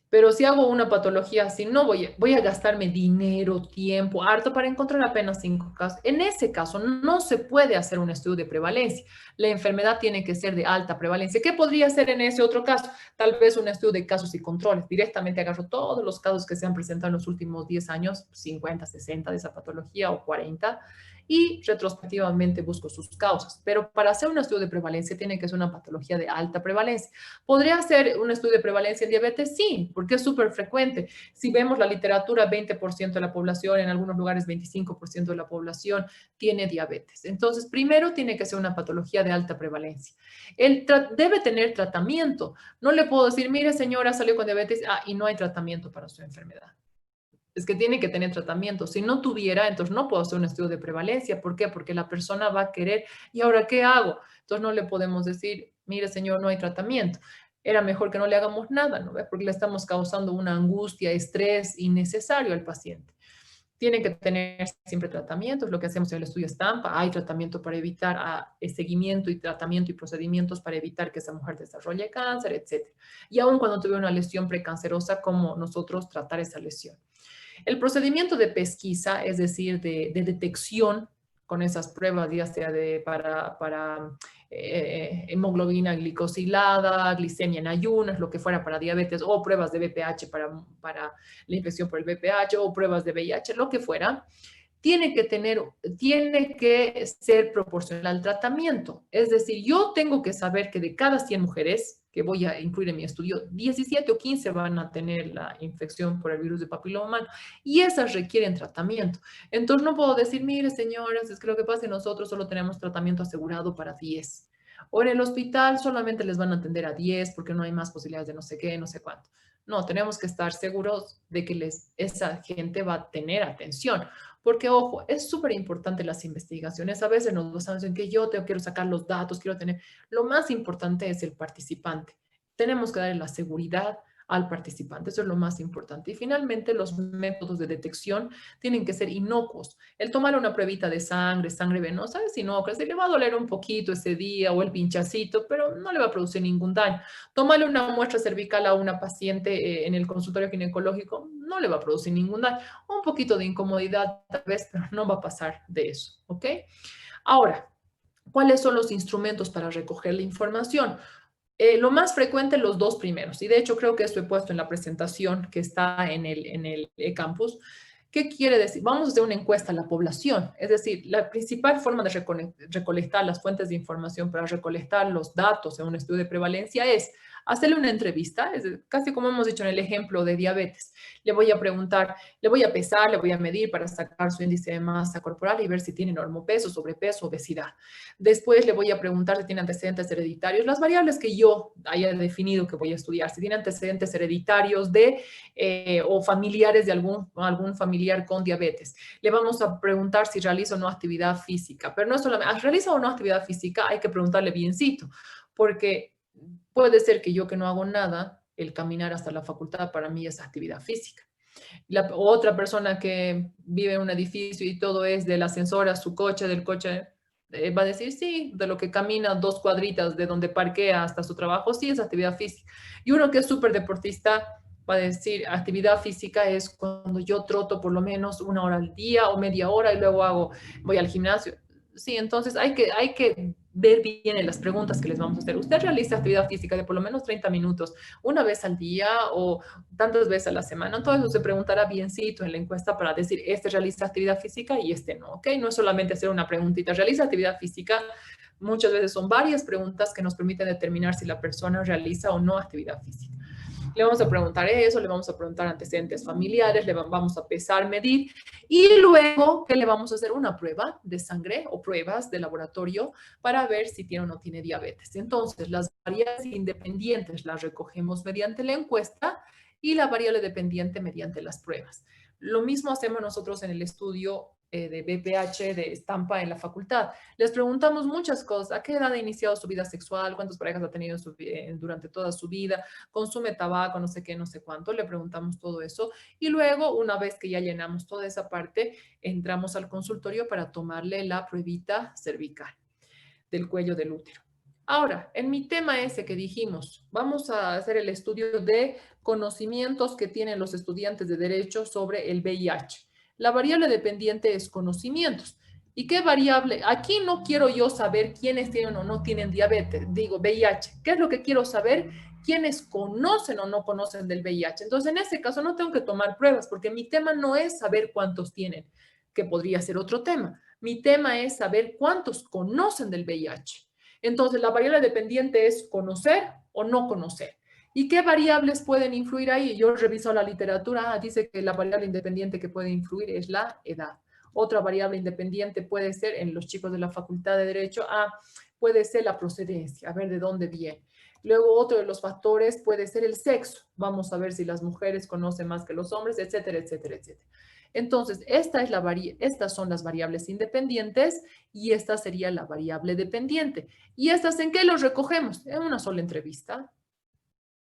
Pero si hago una patología así, no voy a gastarme dinero, tiempo, harto para encontrar apenas 5 casos. En ese caso, no se puede hacer un estudio de prevalencia. La enfermedad tiene que ser de alta prevalencia. ¿Qué podría ser en ese otro caso? Tal vez un estudio de casos y controles. Directamente agarro todos los casos que se han presentado en los últimos 10 años, 50, 60 de esa patología o 40, y retrospectivamente busco sus causas. Pero para hacer un estudio de prevalencia tiene que ser una patología de alta prevalencia. ¿Podría ser un estudio de prevalencia en diabetes? Sí, porque es súper frecuente. Si vemos la literatura, 20% de la población, en algunos lugares 25% de la población tiene diabetes. Entonces, primero tiene que ser una patología de alta prevalencia. Debe tener tratamiento. No le puedo decir, mire señora, salió con diabetes y no hay tratamiento para su enfermedad. Es que tiene que tener tratamiento. Si no tuviera, entonces no puedo hacer un estudio de prevalencia. ¿Por qué? Porque la persona va a querer, ¿y ahora qué hago? Entonces no le podemos decir, mire señor, no hay tratamiento. Era mejor que no le hagamos nada, ¿no? Porque le estamos causando una angustia, estrés innecesario al paciente. Tienen que tener siempre tratamientos, lo que hacemos en el estudio Estampa, hay tratamiento para evitar seguimiento y tratamiento y procedimientos para evitar que esa mujer desarrolle cáncer, etc. Y aún cuando tuve una lesión precancerosa, ¿cómo nosotros tratar esa lesión? El procedimiento de pesquisa, es decir, de detección con esas pruebas, ya sea para hemoglobina glicosilada, glicemia en ayunas, lo que fuera para diabetes, o pruebas de VPH para la infección por el VPH, o pruebas de VIH, lo que fuera, tiene que ser proporcional al tratamiento. Es decir, yo tengo que saber que de cada 100 mujeres que voy a incluir en mi estudio, 17 o 15 van a tener la infección por el virus de papiloma humano y esas requieren tratamiento. Entonces no puedo decir, mire señoras, es que lo que pasa es que nosotros solo tenemos tratamiento asegurado para 10. O en el hospital solamente les van a atender a 10 porque no hay más posibilidades de no sé qué, no sé cuánto. No, tenemos que estar seguros de que esa gente va a tener atención. Porque, ojo, es súper importante las investigaciones. A veces nos basamos en que yo quiero sacar los datos, quiero tener... Lo más importante es el participante. Tenemos que darle la seguridad al participante. Eso es lo más importante. Y finalmente, los métodos de detección tienen que ser inocuos. El tomar una pruebita de sangre venosa es inocua. Se le va a doler un poquito ese día o el pinchacito, pero no le va a producir ningún daño. Tomarle una muestra cervical a una paciente en el consultorio ginecológico no le va a producir ningún daño. Un poquito de incomodidad tal vez, pero no va a pasar de eso, ¿ok? Ahora, ¿cuáles son los instrumentos para recoger la información? Lo más frecuente, los dos primeros. Y de hecho, creo que esto he puesto en la presentación que está en el eCampus. ¿Qué quiere decir? Vamos a hacer una encuesta a la población. Es decir, la principal forma de recolectar las fuentes de información para recolectar los datos en un estudio de prevalencia es hacerle una entrevista, casi como hemos dicho en el ejemplo de diabetes. Le voy a preguntar, le voy a pesar, le voy a medir para sacar su índice de masa corporal y ver si tiene normopeso, sobrepeso, obesidad. Después le voy a preguntar si tiene antecedentes hereditarios, las variables que yo haya definido que voy a estudiar, si tiene antecedentes hereditarios o familiares de algún familiar con diabetes. Le vamos a preguntar si realiza o no actividad física, pero no es solamente, ¿realiza o no actividad física? Hay que preguntarle biencito, porque puede ser que yo que no hago nada, el caminar hasta la facultad para mí es actividad física. La otra persona que vive en un edificio y todo es del ascensor a su coche, del coche, va a decir sí, de lo que camina 2 cuadritas de donde parquea hasta su trabajo, sí es actividad física. Y uno que es súper deportista va a decir actividad física es cuando yo troto por lo menos 1 hora al día o media hora y luego voy al gimnasio. Sí, entonces hay que ver bien en las preguntas que les vamos a hacer. ¿Usted realiza actividad física de por lo menos 30 minutos, una vez al día o tantas veces a la semana? Todo eso se preguntará biencito en la encuesta para decir, este realiza actividad física y este no, ¿ok? No es solamente hacer una preguntita, ¿realiza actividad física? Muchas veces son varias preguntas que nos permiten determinar si la persona realiza o no actividad física. Le vamos a preguntar eso, le vamos a preguntar antecedentes familiares, le vamos a pesar, medir y luego que le vamos a hacer una prueba de sangre o pruebas de laboratorio para ver si tiene o no tiene diabetes. Entonces, las variables independientes las recogemos mediante la encuesta y la variable dependiente mediante las pruebas. Lo mismo hacemos nosotros en el estudio de VPH, de Estampa en la facultad. Les preguntamos muchas cosas. ¿A qué edad ha iniciado su vida sexual? ¿Cuántas parejas ha tenido durante toda su vida? ¿Consume tabaco? No sé qué, no sé cuánto. Le preguntamos todo eso. Y luego, una vez que ya llenamos toda esa parte, entramos al consultorio para tomarle la pruebita cervical del cuello del útero. Ahora, en mi tema ese que dijimos, vamos a hacer el estudio de conocimientos que tienen los estudiantes de Derecho sobre el VIH. La variable dependiente es conocimientos. ¿Y qué variable? Aquí no quiero yo saber quiénes tienen o no tienen diabetes, digo VIH. ¿Qué es lo que quiero saber? ¿Quiénes conocen o no conocen del VIH? Entonces, en ese caso no tengo que tomar pruebas porque mi tema no es saber cuántos tienen, que podría ser otro tema. Mi tema es saber cuántos conocen del VIH. Entonces, la variable dependiente es conocer o no conocer. ¿Y qué variables pueden influir ahí? Yo reviso la literatura, dice que la variable independiente que puede influir es la edad. Otra variable independiente puede ser, en los chicos de la Facultad de Derecho, puede ser la procedencia, a ver de dónde viene. Luego otro de los factores puede ser el sexo. Vamos a ver si las mujeres conocen más que los hombres, etcétera, etcétera, etcétera. Entonces, estas son las variables independientes y esta sería la variable dependiente. ¿Y estas en qué los recogemos? En una sola entrevista.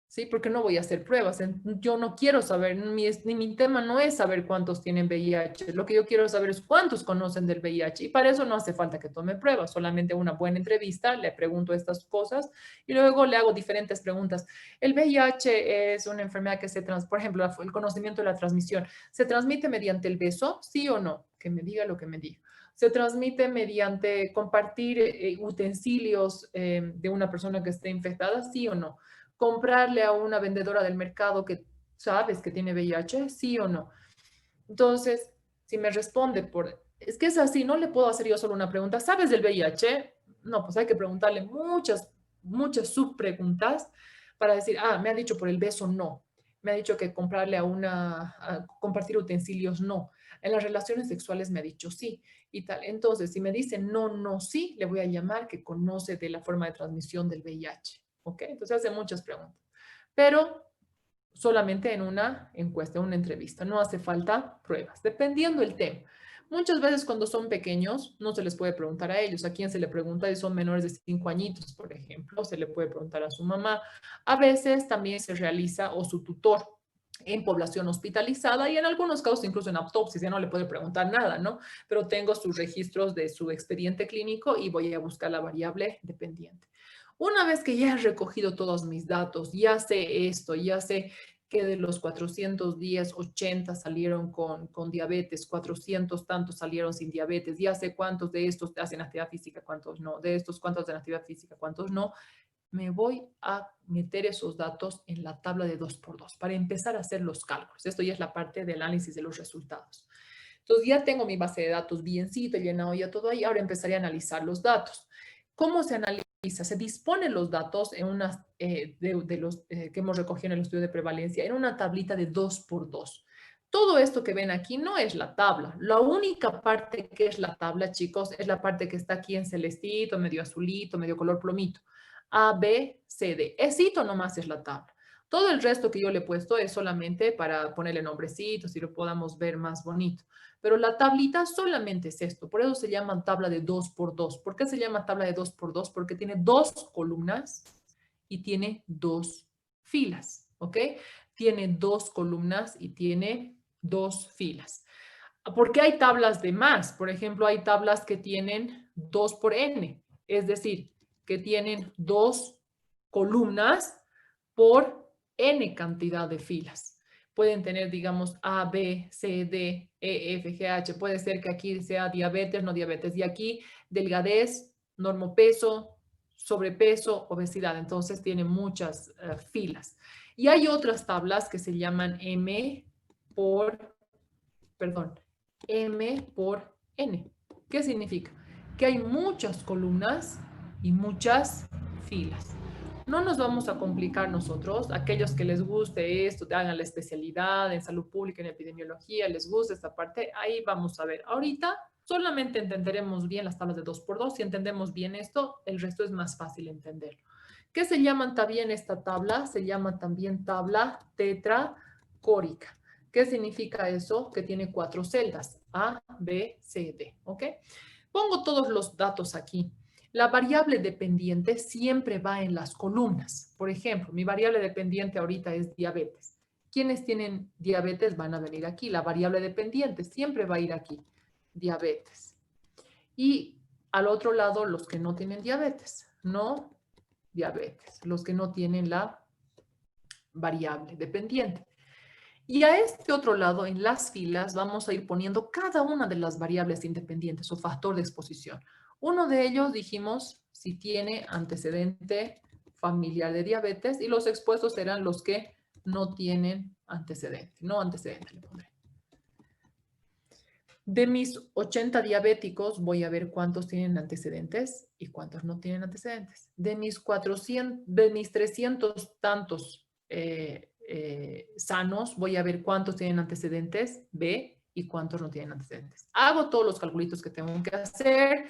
¿Sí? Porque no voy a hacer pruebas. Yo no quiero saber, mi tema no es saber cuántos tienen VIH. Lo que yo quiero saber es cuántos conocen del VIH. Y para eso no hace falta que tome pruebas, solamente una buena entrevista, le pregunto estas cosas y luego le hago diferentes preguntas. El VIH es una enfermedad que por ejemplo, el conocimiento de la transmisión. ¿Se transmite mediante el beso? ¿Sí o no? Que me diga lo que me diga. ¿Se transmite mediante compartir utensilios de una persona que esté infectada? ¿Sí o no? ¿Comprarle a una vendedora del mercado que sabes que tiene VIH? ¿Sí o no? Entonces, si me responde es que es así, no le puedo hacer yo solo una pregunta. ¿Sabes del VIH? No, pues hay que preguntarle muchas subpreguntas para decir, me ha dicho por el beso, no. Me ha dicho que comprarle a compartir utensilios, no. En las relaciones sexuales me ha dicho sí y tal. Entonces, si me dice no, sí, le voy a llamar que conoce de la forma de transmisión del VIH. ¿Ok? Entonces hace muchas preguntas. Pero solamente en una encuesta, en una entrevista. No hace falta pruebas, dependiendo del tema. Muchas veces cuando son pequeños no se les puede preguntar a ellos. ¿A quién se le pregunta si son menores de 5 añitos, por ejemplo? Se le puede preguntar a su mamá. A veces también se realiza o su tutor en población hospitalizada y en algunos casos incluso en autopsia, ya no le puede preguntar nada, ¿no? Pero tengo sus registros de su expediente clínico y voy a buscar la variable dependiente. Una vez que ya he recogido todos mis datos, ya sé esto, ya sé que de los 410, 80 salieron con diabetes, 400 tantos salieron sin diabetes, ya sé cuántos de estos hacen actividad física, cuántos no, de estos cuántos hacen actividad física, cuántos no, me voy a meter esos datos en la tabla de 2x2 para empezar a hacer los cálculos. Esto ya es la parte del análisis de los resultados. Entonces ya tengo mi base de datos biencito, llenado ya todo ahí, ahora empezaré a analizar los datos. ¿Cómo se analiza? Se disponen los datos en una, de los que hemos recogido en el estudio de prevalencia en una tablita de 2x2. Todo esto que ven aquí no es la tabla. La única parte que es la tabla, chicos, es la parte que está aquí en celestito, medio azulito, medio color plomito. A, B, C, D. Esito nomás es la tabla. Todo el resto que yo le he puesto es solamente para ponerle nombrecitos y lo podamos ver más bonito. Pero la tablita solamente es esto. Por eso se llama tabla de 2x2. ¿Por qué se llama tabla de 2x2? Porque tiene 2 columnas y tiene 2 filas. ¿Ok? Tiene 2 columnas y tiene 2 filas. ¿Por qué hay tablas de más? Por ejemplo, hay tablas que tienen 2 por n. Es decir, que tienen 2 columnas por n cantidad de filas. Pueden tener, digamos, A, B, C, D, E, F, G, H. Puede ser que aquí sea diabetes, no diabetes. Y aquí delgadez, normopeso, sobrepeso, obesidad. Entonces tiene muchas filas. Y hay otras tablas que se llaman M por N. ¿Qué significa? Que hay muchas columnas y muchas filas. No nos vamos a complicar nosotros, aquellos que les guste esto, hagan la especialidad en salud pública, en epidemiología, les gusta esta parte, ahí vamos a ver. Ahorita solamente entenderemos bien las tablas de 2x2. Si entendemos bien esto, el resto es más fácil entenderlo. ¿Qué se llama también esta tabla? Se llama también tabla tetracórica. ¿Qué significa eso? Que tiene 4 celdas, A, B, C, D, ¿ok? Pongo todos los datos aquí. La variable dependiente siempre va en las columnas. Por ejemplo, mi variable dependiente ahorita es diabetes. Quienes tienen diabetes van a venir aquí. La variable dependiente siempre va a ir aquí, diabetes. Y al otro lado, los que no tienen diabetes, no diabetes, los que no tienen la variable dependiente. Y a este otro lado, en las filas, vamos a ir poniendo cada una de las variables independientes o factor de exposición. Uno de ellos dijimos si tiene antecedente familiar de diabetes y los expuestos serán los que no tienen antecedente. No antecedente le pondré. De mis 80 diabéticos, voy a ver cuántos tienen antecedentes y cuántos no tienen antecedentes. De mis 300 tantos sanos, voy a ver cuántos tienen antecedentes B y cuántos no tienen antecedentes. Hago todos los calculitos que tengo que hacer,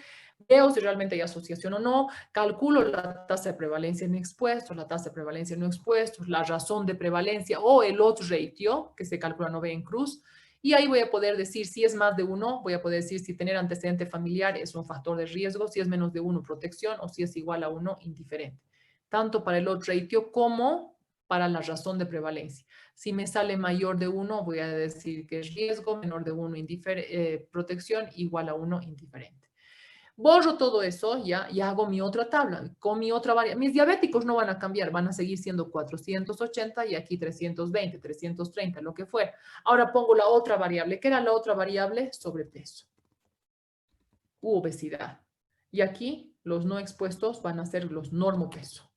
veo si realmente hay asociación o no, calculo la tasa de prevalencia en expuestos, la tasa de prevalencia en no expuestos, la razón de prevalencia o el odds ratio, que se calcula no ve en cruz, y ahí voy a poder decir si es más de 1, voy a poder decir si tener antecedente familiar es un factor de riesgo, si es menos de 1, protección, o si es igual a 1, indiferente. Tanto para el odds ratio como para la razón de prevalencia. Si me sale mayor de 1, voy a decir que es riesgo, menor de 1, protección, igual a 1, indiferente. Borro todo eso ya y hago mi otra tabla con mi otra variable. Mis diabéticos no van a cambiar, van a seguir siendo 480 y aquí 320, 330, lo que fuera. Ahora pongo la otra variable. ¿Qué era la otra variable? Sobrepeso u obesidad. Y aquí los no expuestos van a ser los normopeso.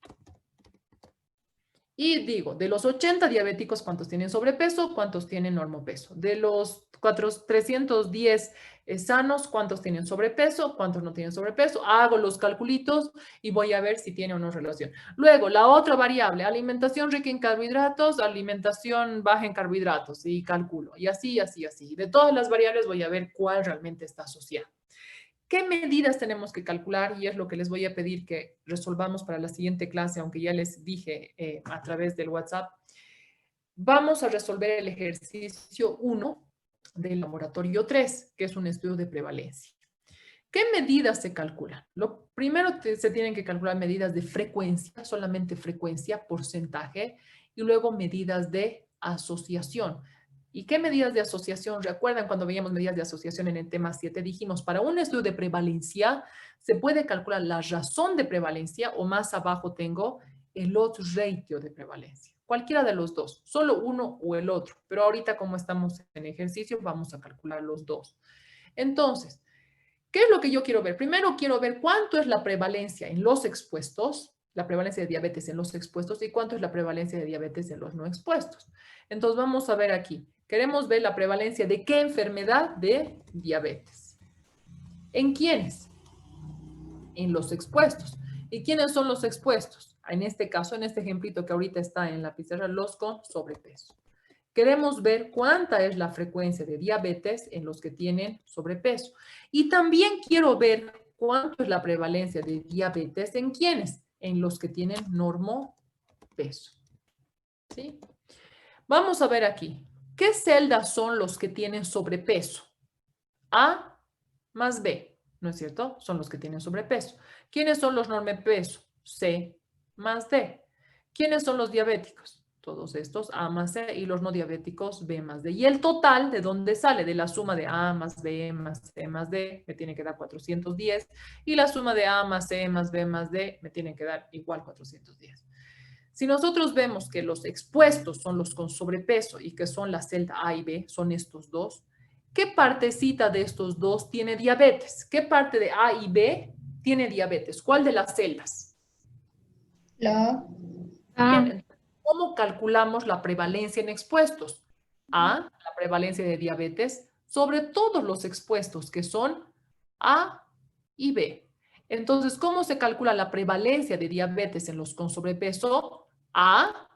Y digo, de los 80 diabéticos, ¿cuántos tienen sobrepeso? ¿Cuántos tienen normopeso? De los 310 sanos, ¿cuántos tienen sobrepeso? ¿Cuántos no tienen sobrepeso? Hago los calculitos y voy a ver si tiene o no relación. Luego, la otra variable, alimentación rica en carbohidratos, alimentación baja en carbohidratos, y calculo. Y así, así, así. De todas las variables voy a ver cuál realmente está asociada. ¿Qué medidas tenemos que calcular? Y es lo que les voy a pedir que resolvamos para la siguiente clase, aunque ya les dije a través del WhatsApp. Vamos a resolver el ejercicio 1 del laboratorio 3, que es un estudio de prevalencia. ¿Qué medidas se calculan? Lo primero se tienen que calcular medidas de frecuencia, solamente frecuencia, porcentaje, y luego medidas de asociación. ¿Y qué medidas de asociación? ¿Recuerdan cuando veíamos medidas de asociación en el tema 7? Dijimos, para un estudio de prevalencia se puede calcular la razón de prevalencia o más abajo tengo el odds ratio de prevalencia. Cualquiera de los dos, solo uno o el otro. Pero ahorita como estamos en ejercicio vamos a calcular los dos. Entonces, ¿qué es lo que yo quiero ver? Primero quiero ver cuánto es la prevalencia en los expuestos, la prevalencia de diabetes en los expuestos y cuánto es la prevalencia de diabetes en los no expuestos. Entonces vamos a ver aquí. Queremos ver la prevalencia de qué enfermedad de diabetes. ¿En quiénes? En los expuestos. ¿Y quiénes son los expuestos? En este caso, en este ejemplito que ahorita está en la pizarra, los con sobrepeso. Queremos ver cuánta es la frecuencia de diabetes en los que tienen sobrepeso. Y también quiero ver cuánto es la prevalencia de diabetes en quiénes, en los que tienen normopeso. ¿Sí? Vamos a ver aquí. ¿Qué celdas son los que tienen sobrepeso? A más B, ¿no es cierto? Son los que tienen sobrepeso. ¿Quiénes son los normopeso? C más D. ¿Quiénes son los diabéticos? Todos estos, A más C, y los no diabéticos, B más D. Y el total, ¿de dónde sale? De la suma de A más B más C más D, me tiene que dar 410. Y la suma de A más C más B más D, me tiene que dar igual 410. Si nosotros vemos que los expuestos son los con sobrepeso y que son la celda A y B, son estos dos, ¿qué partecita de estos dos tiene diabetes? ¿Qué parte de A y B tiene diabetes? ¿Cuál de las celdas? La Bien, ¿cómo calculamos la prevalencia en expuestos? A, la prevalencia de diabetes, sobre todos los expuestos que son A y B. Entonces, ¿cómo se calcula la prevalencia de diabetes en los con sobrepeso? A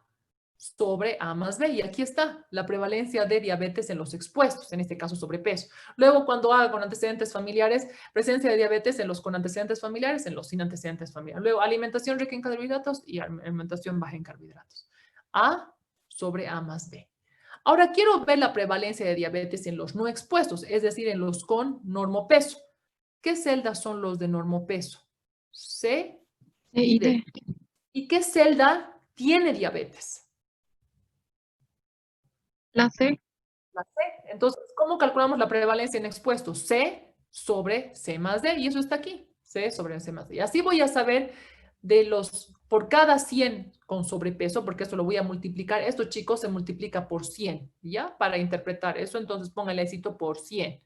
sobre A más B. Y aquí está la prevalencia de diabetes en los expuestos, en este caso sobrepeso. Luego, cuando haga con antecedentes familiares, presencia de diabetes en los con antecedentes familiares, en los sin antecedentes familiares. Luego, alimentación rica en carbohidratos y alimentación baja en carbohidratos. A sobre A más B. Ahora, quiero ver la prevalencia de diabetes en los no expuestos, es decir, en los con normopeso. ¿Qué celdas son los de normopeso? C y D. ¿Y qué celda tiene diabetes? La C. La C. Entonces, ¿cómo calculamos la prevalencia en expuestos? C sobre C más D. Y eso está aquí. C sobre C más D. Y así voy a saber de los, por cada 100 con sobrepeso, porque esto lo voy a multiplicar. Esto, chicos, se multiplica por 100, ¿ya? Para interpretar eso, entonces póngale éxito por 100.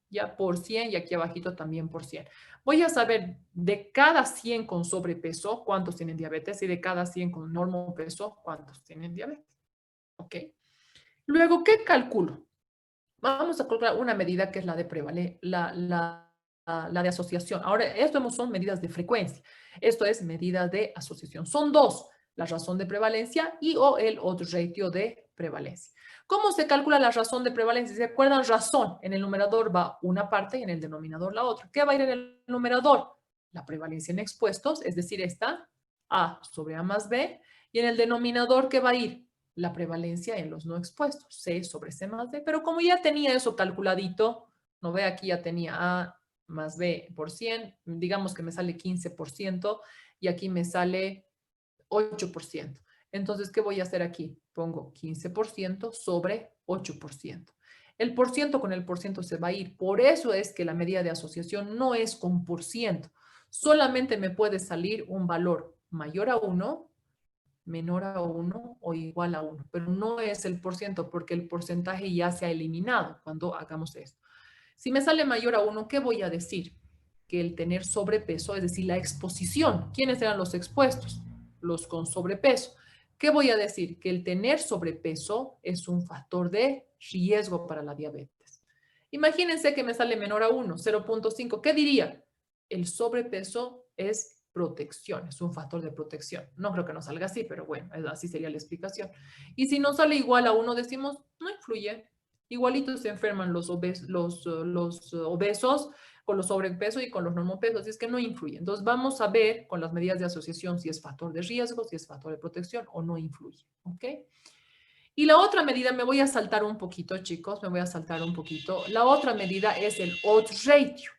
Ya por 100 y aquí abajito también por 100. Voy a saber de cada 100 con sobrepeso cuántos tienen diabetes y de cada 100 con normopeso cuántos tienen diabetes. ¿Ok? Luego, ¿qué calculo? Vamos a calcular una medida que es la de la de asociación. Ahora, esto son medidas de frecuencia. Esto es medida de asociación. Son dos, la razón de prevalencia y o el odds ratio de prevalencia. ¿Cómo se calcula la razón de prevalencia? ¿Se acuerdan? Razón. En el numerador va una parte y en el denominador la otra. ¿Qué va a ir en el numerador? La prevalencia en expuestos, es decir, esta A sobre A más B. Y en el denominador, ¿qué va a ir? La prevalencia en los no expuestos, C sobre C más D. Pero como ya tenía eso calculadito, no ve aquí ya tenía A más B por 100, digamos que me sale 15% y aquí me sale 8%. Entonces, ¿qué voy a hacer aquí? Pongo 15% sobre 8%. El por ciento con el por ciento se va a ir. Por eso es que la medida de asociación no es con por ciento. Solamente me puede salir un valor mayor a 1, menor a 1 o igual a 1. Pero no es el por ciento porque el porcentaje ya se ha eliminado cuando hagamos esto. Si me sale mayor a 1, ¿qué voy a decir? Que el tener sobrepeso, es decir, la exposición. ¿Quiénes eran los expuestos? Los con sobrepeso. ¿Qué voy a decir? Que el tener sobrepeso es un factor de riesgo para la diabetes. Imagínense que me sale menor a 1, 0.5. ¿Qué diría? El sobrepeso es protección, es un factor de protección. No creo que nos salga así, pero bueno, así sería la explicación. Y si nos sale igual a 1, decimos, no influye. Igualitos se enferman los obesos con los sobrepeso y con los normopesos, así es que no influye. Entonces vamos a ver con las medidas de asociación si es factor de riesgo, si es factor de protección o no influye, ¿ok? Y la otra medida, me voy a saltar un poquito, chicos, me voy a saltar un poquito. La otra medida es el odds ratio.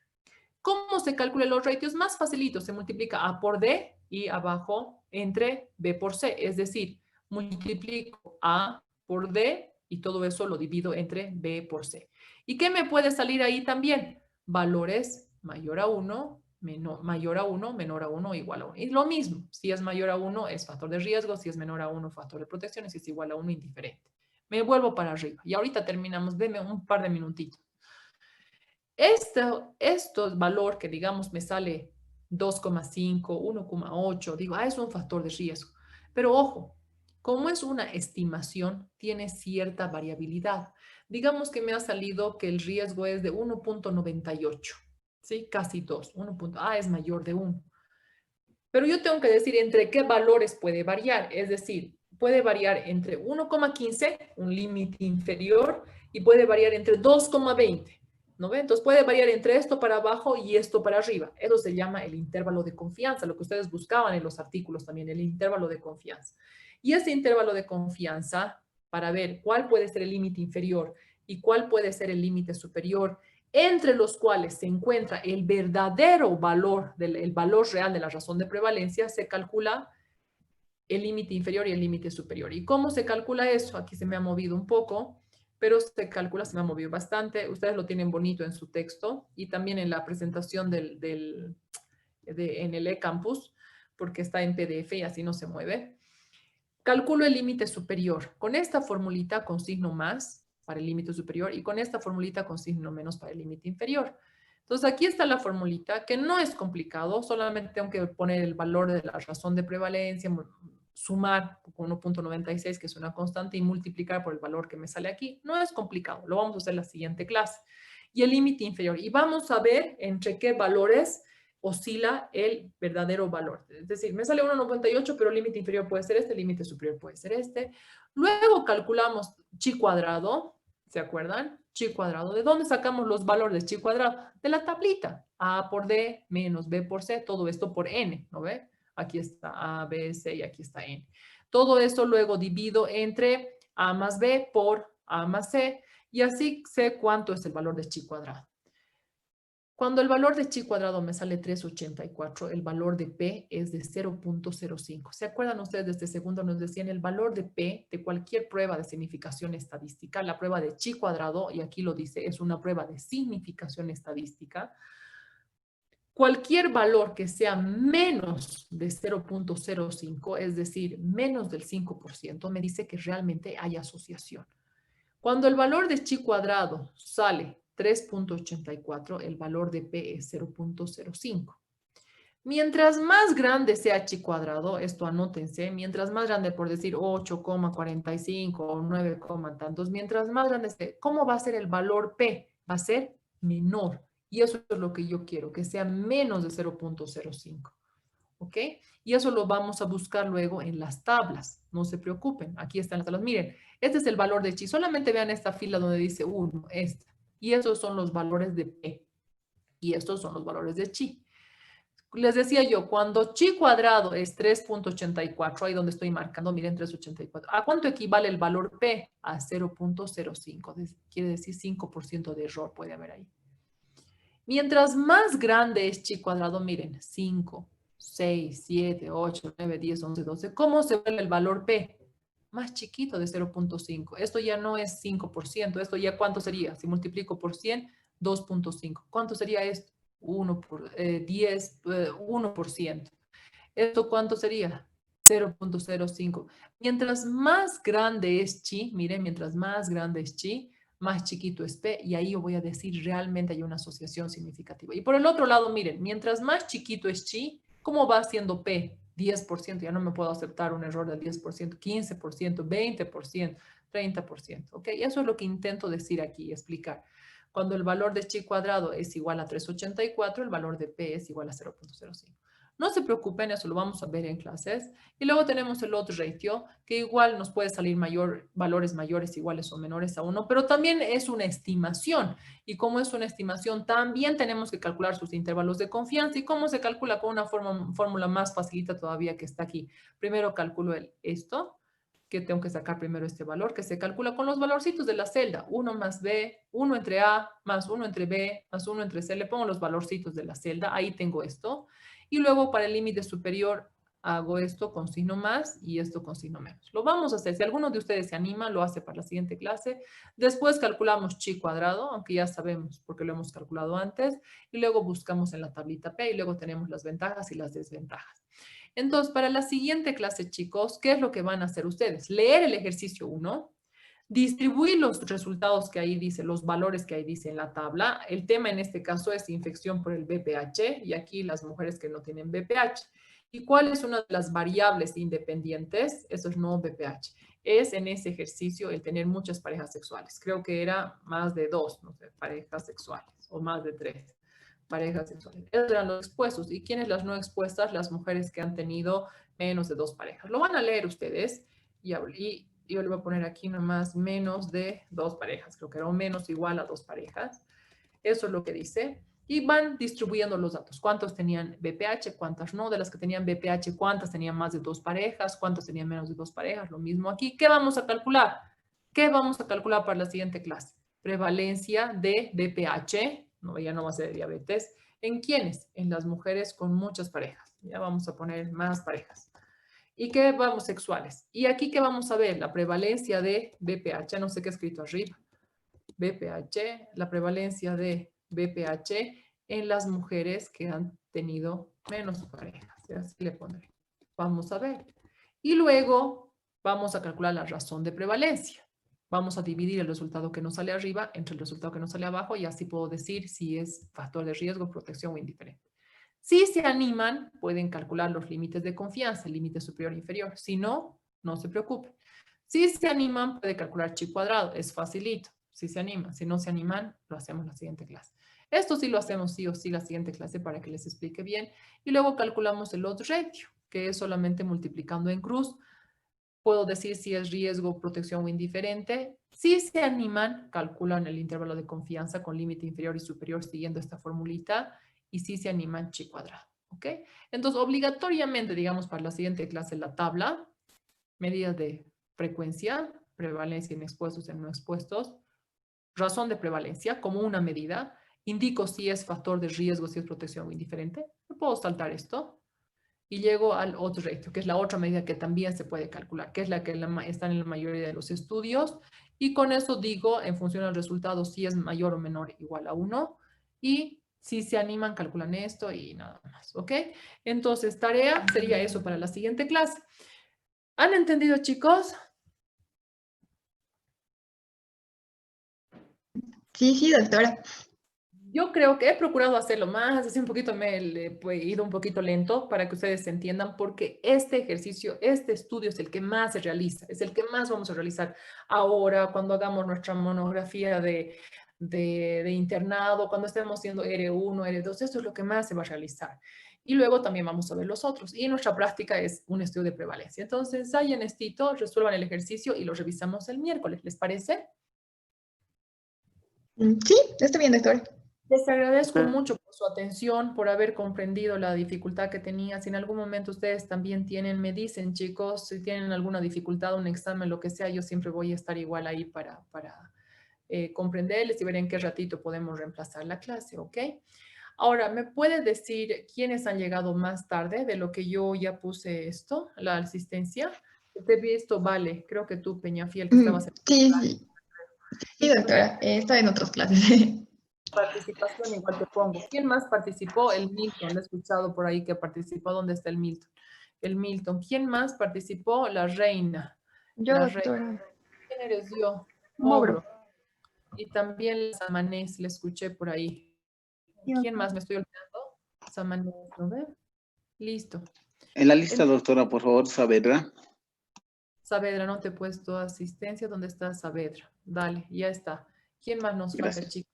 ¿Cómo se calcula el odds ratio? Es más facilito, se multiplica A por D y abajo entre B por C, es decir, multiplico A por D y todo eso lo divido entre B por C. ¿Y qué me puede salir ahí también? Valores mayor a 1, mayor a 1, menor a 1, igual a 1. Y lo mismo, si es mayor a 1 es factor de riesgo, si es menor a 1 factor de protección, y si es igual a 1 indiferente. Me vuelvo para arriba y ahorita terminamos, denme un par de minutitos. Estos valor que digamos me sale 2,5, 1,8, digo, es un factor de riesgo. Pero ojo, como es una estimación, tiene cierta variabilidad. Digamos que me ha salido que el riesgo es de 1.98, ¿sí? Casi 2, es mayor de 1. Pero yo tengo que decir entre qué valores puede variar, es decir, puede variar entre 1,15, un límite inferior, y puede variar entre 2,20. ¿No ve? Entonces puede variar entre esto para abajo y esto para arriba. Eso se llama el intervalo de confianza, lo que ustedes buscaban en los artículos también, el intervalo de confianza. Y ese intervalo de confianza, para ver cuál puede ser el límite inferior y cuál puede ser el límite superior, entre los cuales se encuentra el verdadero valor, el valor real de la razón de prevalencia, se calcula el límite inferior y el límite superior. ¿Y cómo se calcula eso? Aquí se me ha movido un poco, pero se calcula, se me ha movido bastante. Ustedes lo tienen bonito en su texto y también en la presentación en el eCampus, porque está en PDF y así no se mueve. Calculo el límite superior. Con esta formulita con signo más para el límite superior y con esta formulita con signo menos para el límite inferior. Entonces aquí está la formulita, que no es complicado, solamente tengo que poner el valor de la razón de prevalencia, sumar con 1.96, que es una constante, y multiplicar por el valor que me sale aquí. No es complicado, lo vamos a hacer en la siguiente clase. Y el límite inferior. Y vamos a ver entre qué valores oscila el verdadero valor. Es decir, me sale 1.98, pero el límite inferior puede ser este, el límite superior puede ser este. Luego calculamos chi cuadrado, ¿se acuerdan? Chi cuadrado. ¿De dónde sacamos los valores de chi cuadrado? De la tablita. A por D menos B por C, todo esto por N, ¿no ve? Aquí está A, B, C y aquí está N. Todo esto luego divido entre A más B por A más C y así sé cuánto es el valor de chi cuadrado. Cuando el valor de chi cuadrado me sale 3.84, el valor de P es de 0.05. ¿Se acuerdan ustedes de este segundo? Nos decían el valor de P de cualquier prueba de significación estadística, la prueba de chi cuadrado, y aquí lo dice, es una prueba de significación estadística. Cualquier valor que sea menos de 0.05, es decir, menos del 5%, me dice que realmente hay asociación. Cuando el valor de chi cuadrado sale 3.84, el valor de P es 0.05. Mientras más grande sea chi cuadrado, esto anótense, mientras más grande, por decir 8,45 o 9, tantos, mientras más grande esté, ¿cómo va a ser el valor P? Va a ser menor. Y eso es lo que yo quiero, que sea menos de 0.05. ¿Ok? Y eso lo vamos a buscar luego en las tablas. No se preocupen, aquí están las tablas. Miren, este es el valor de chi. Solamente vean esta fila donde dice 1, esta. Y esos son los valores de P. Y estos son los valores de chi. Les decía yo, cuando chi cuadrado es 3.84, ahí donde estoy marcando, miren 3.84. ¿A cuánto equivale el valor P? A 0.05. Quiere decir 5% de error puede haber ahí. Mientras más grande es chi cuadrado, miren, 5, 6, 7, 8, 9, 10, 11, 12. ¿Cómo se ve el valor P? Más chiquito de 0.5. Esto ya no es 5%. Esto ya, ¿cuánto sería? Si multiplico por 100, 2.5. ¿Cuánto sería esto? 1%. ¿Esto cuánto sería? 0.05. Mientras más grande es chi, miren, mientras más grande es chi, más chiquito es P, y ahí yo voy a decir realmente hay una asociación significativa. Y por el otro lado, miren, mientras más chiquito es chi, ¿cómo va siendo P? 10%, ya no me puedo aceptar un error del 10%, 15%, 20%, 30%, ¿ok? Eso es lo que intento decir aquí y explicar. Cuando el valor de chi cuadrado es igual a 3.84, el valor de P es igual a 0.05. No se preocupen, eso lo vamos a ver en clases. Y luego tenemos el odds ratio, que igual nos puede salir valores mayores, iguales o menores a 1, pero también es una estimación. Y como es una estimación, también tenemos que calcular sus intervalos de confianza. ¿Y cómo se calcula? Con una fórmula más facilita todavía que está aquí. Primero calculo esto, que tengo que sacar primero este valor, que se calcula con los valorcitos de la celda. 1 más B, 1 entre A, más 1 entre B, más 1 entre C. Le pongo los valorcitos de la celda. Ahí tengo esto. Y luego para el límite superior hago esto con signo más y esto con signo menos. Lo vamos a hacer. Si alguno de ustedes se anima, lo hace para la siguiente clase. Después calculamos chi cuadrado, aunque ya sabemos porque lo hemos calculado antes. Y luego buscamos en la tablita P y luego tenemos las ventajas y las desventajas. Entonces, para la siguiente clase, chicos, ¿qué es lo que van a hacer ustedes? Leer el ejercicio 1, distribuir los resultados que ahí dice, los valores que ahí dice en la tabla. El tema en este caso es infección por el VPH y aquí las mujeres que no tienen VPH. ¿Y cuál es una de las variables independientes? Eso es no VPH. Es en ese ejercicio el tener muchas parejas sexuales. Creo que era más de 2, no sé, parejas sexuales o más de 3 parejas sexuales. Esos eran los expuestos. ¿Y quiénes las no expuestas? Las mujeres que han tenido menos de 2 parejas. Lo van a leer ustedes y yo le voy a poner aquí nomás menos de 2 parejas. Creo que era menos igual a 2 parejas. Eso es lo que dice. Y van distribuyendo los datos. ¿Cuántos tenían VPH? ¿Cuántas no? De las que tenían VPH, ¿cuántas tenían más de 2 parejas? ¿Cuántas tenían menos de 2 parejas? Lo mismo aquí. ¿Qué vamos a calcular? ¿Qué vamos a calcular para la siguiente clase? Prevalencia de VPH. No, ya no va a ser de diabetes. ¿En quiénes? En las mujeres con muchas parejas. Ya vamos a poner más parejas. ¿Y qué vamos sexuales? Y aquí, ¿qué vamos a ver? La prevalencia de VPH, no sé qué he escrito arriba. VPH, la prevalencia de VPH en las mujeres que han tenido menos parejas. Así le pondré. Vamos a ver. Y luego vamos a calcular la razón de prevalencia. Vamos a dividir el resultado que nos sale arriba entre el resultado que nos sale abajo y así puedo decir si es factor de riesgo, protección o indiferente. Si se animan, pueden calcular los límites de confianza, el límite superior e inferior. Si no, no se preocupen. Si se animan, puede calcular chi cuadrado. Es facilito. Si se animan. Si no se animan, lo hacemos en la siguiente clase. Esto sí lo hacemos sí o sí la siguiente clase para que les explique bien. Y luego calculamos el odds ratio, que es solamente multiplicando en cruz. Puedo decir si es riesgo, protección o indiferente. Si se animan, calculan el intervalo de confianza con límite inferior y superior siguiendo esta formulita. Y si se animan, chi cuadrado. ¿Ok? Entonces, obligatoriamente, digamos, para la siguiente clase, la tabla, medidas de frecuencia, prevalencia en expuestos, en no expuestos, razón de prevalencia como una medida, indico si es factor de riesgo, si es protección o indiferente. ¿Me puedo saltar esto? Y llego al odds ratio, que es la otra medida que también se puede calcular, que es la que está en la mayoría de los estudios. Y con eso digo, en función del resultado, si es mayor o menor igual a 1. Y si se animan, calculan esto y nada más, ¿ok? Entonces, tarea sería eso para la siguiente clase. ¿Han entendido, chicos? Sí, doctora. Yo creo que he procurado hacerlo más, así un poquito he ido un poquito lento para que ustedes se entiendan, porque este ejercicio, este estudio es el que más se realiza, es el que más vamos a realizar ahora cuando hagamos nuestra monografía de internado, cuando estemos haciendo R1, R2, esto es lo que más se va a realizar. Y luego también vamos a ver los otros. Y nuestra práctica es un estudio de prevalencia. Entonces, ensayen estito, resuelvan el ejercicio y lo revisamos el miércoles. ¿Les parece? Sí, está bien, doctora. Les agradezco mucho por su atención, por haber comprendido la dificultad que tenía. Si en algún momento ustedes también tienen, me dicen, chicos, si tienen alguna dificultad, un examen, lo que sea, yo siempre voy a estar igual ahí para comprenderles y ver en qué ratito podemos reemplazar la clase, ¿ok? Ahora, ¿me puede decir quiénes han llegado más tarde de lo que yo ya puse esto, la asistencia? Te he visto, vale, creo que tú, Peñafiel, que estabas en Sí. Sí, doctora, estaba en otras clases. participación, igual te pongo. ¿Quién más participó? El Milton, lo he escuchado por ahí que participó. ¿Dónde está el Milton? El Milton. ¿Quién más participó? La Reina. Yo, La doctora. Reina. ¿Quién eres yo? Mogro. Y también Samanés, le escuché por ahí. ¿Quién más? Me estoy olvidando. Samanés, ¿no ve? Listo. En la lista, doctora, por favor, Saavedra. Saavedra, no te he puesto asistencia. ¿Dónde está Saavedra? Dale, ya está. ¿Quién más nos falta, Gracias. chicos?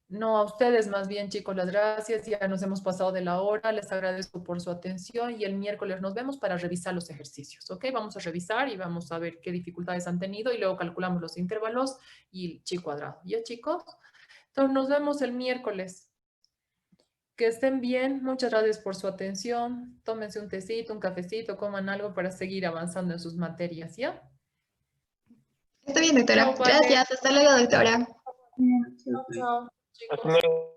No, a ustedes más bien, chicos, las gracias. Ya nos hemos pasado de la hora. Les agradezco por su atención y el miércoles nos vemos para revisar los ejercicios, ¿ok? Vamos a revisar y vamos a ver qué dificultades han tenido y luego calculamos los intervalos y el chi cuadrado. ¿Ya, chicos? Entonces, nos vemos el miércoles. Que estén bien. Muchas gracias por su atención. Tómense un tecito, un cafecito, coman algo para seguir avanzando en sus materias, ¿ya? Está bien, doctora. Chao, vale. Gracias. Hasta luego, doctora. Buenas noches. Chao, chao, chicos. Hasta luego.